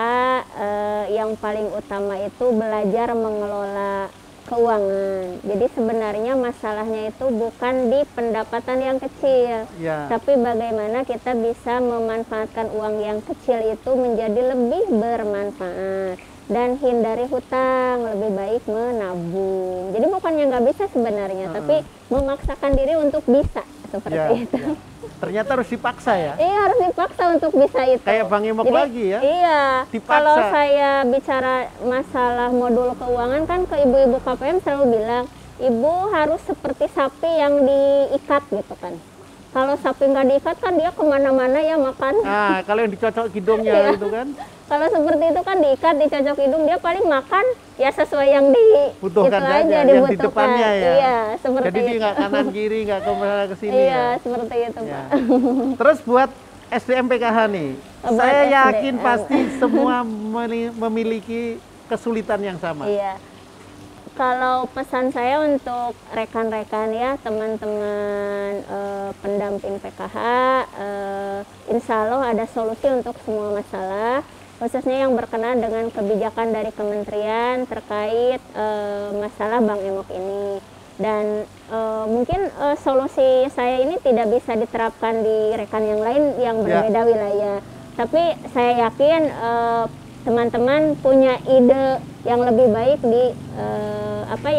B: yang paling utama itu belajar mengelola keuangan. Jadi sebenarnya masalahnya itu bukan di pendapatan yang kecil, tapi bagaimana kita bisa memanfaatkan uang yang kecil itu menjadi lebih bermanfaat dan hindari hutang, lebih baik menabung. Jadi bukannya nggak bisa sebenarnya, tapi memaksakan diri untuk bisa seperti itu.
A: Ternyata harus dipaksa ya?
B: Iya, harus dipaksa untuk bisa itu.
A: Kayak Bang Emok lagi ya?
B: Iya.
A: Dipaksa.
B: Kalau saya bicara masalah modul keuangan kan ke ibu-ibu KPM selalu bilang, ibu harus seperti sapi yang diikat gitu kan. Kalau sapi nggak diikat kan dia kemana-mana ya makan.
A: Nah, kalau yang dicocok hidungnya itu kan
B: Kalau seperti itu kan diikat, dicocok hidung, dia paling makan ya sesuai yang
A: butuhkan
B: itu
A: saja,
B: aja,
A: yang
B: dibutuhkan.
A: di depannya ya.
B: Iya, seperti
A: Jadi dia
B: itu.
A: nggak kanan kiri, nggak ke sini
B: Iya,
A: ya.
B: seperti itu,
A: Ya.
B: Pak.
A: Terus buat SDM PKH nih,
B: Buat
A: saya yakin
B: SDM.
A: pasti semua memiliki kesulitan yang sama.
B: Iya. Kalau pesan saya untuk rekan-rekan ya, teman-teman pendamping PKH, insya Allah ada solusi untuk semua masalah, khususnya yang berkenaan dengan kebijakan dari kementerian terkait masalah Bank Emok ini. Dan mungkin solusi saya ini tidak bisa diterapkan di rekan yang lain yang berbeda wilayah. Tapi saya yakin teman-teman punya ide yang lebih baik di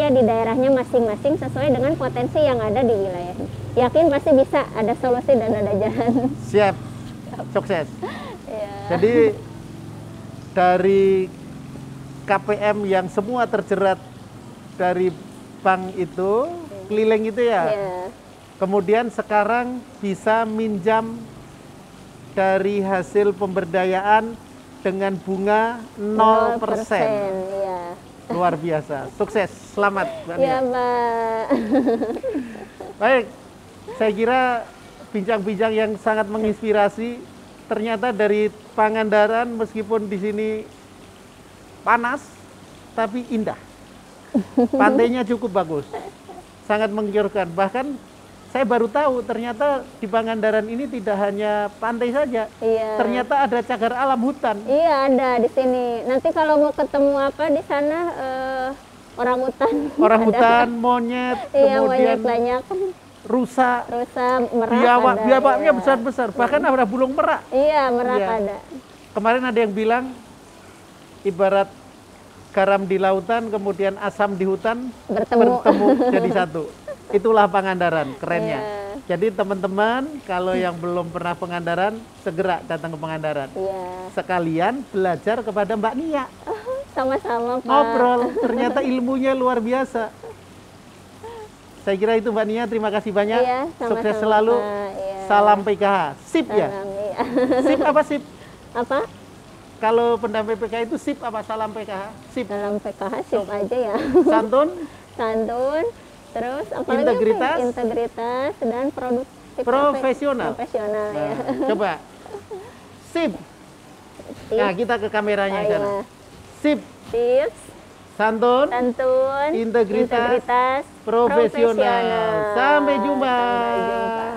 B: di daerahnya masing-masing sesuai dengan potensi yang ada di wilayahnya. Yakin pasti bisa ada solusi dan ada jalan.
A: Siap, sukses.
B: Ya.
A: Jadi dari KPM yang semua terjerat dari bank itu, keliling itu ya. Kemudian sekarang bisa minjam dari hasil pemberdayaan dengan bunga 0%.
B: Ya.
A: Luar biasa. Sukses. Selamat, Mbak Nia.
B: Ya, Mbak.
A: Baik, saya kira bincang-bincang yang sangat menginspirasi. Ternyata dari Pangandaran meskipun di sini panas, tapi indah. Pantainya cukup bagus. Sangat menggiurkan. Bahkan saya baru tahu ternyata di Pangandaran ini tidak hanya pantai saja.
B: Iya.
A: Ternyata ada cagar alam hutan.
B: Iya, ada di sini. Nanti kalau mau ketemu apa di sana orang hutan.
A: Orang hutan, monyet,
B: iya,
A: kemudian
B: banyak.
A: rusa,
B: merak
A: biawaknya
B: iya.
A: besar-besar. Bahkan ada burung merak.
B: Iya, merak
A: Iya.
B: ada.
A: Kemarin ada yang bilang ibarat garam di lautan, kemudian asam di hutan bertemu jadi satu. Itulah Pangandaran, kerennya.
B: Yeah.
A: Jadi teman-teman, kalau yang belum pernah Pangandaran, segera datang ke Pangandaran.
B: Yeah.
A: Sekalian belajar kepada Mbak Nia.
B: Sama-sama, Pak.
A: Ngobrol, ternyata ilmunya luar biasa. Saya kira itu Mbak Nia, terima kasih banyak.
B: Yeah, sama-sama,
A: sukses selalu.
B: Yeah.
A: Salam PKH. Sip ya?
B: Iya.
A: Sip apa sip?
B: Apa?
A: Kalau pendamping PKH itu sip apa salam PKH? Sip.
B: Dalam PKH sip aja ya.
A: Santun?
B: Santun. Terus apa
A: Integritas?
B: lagi? Integritas dan produktif.
A: Profesional.
B: Profesional ya.
A: Coba. Sip. Nah, kita ke kameranya
B: Oh,
A: sana.
B: iya.
A: Sip.
B: Sip.
A: Santun.
B: Santun.
A: Integritas. Profesional. Sampai jumpa.
B: Sampai jumpa.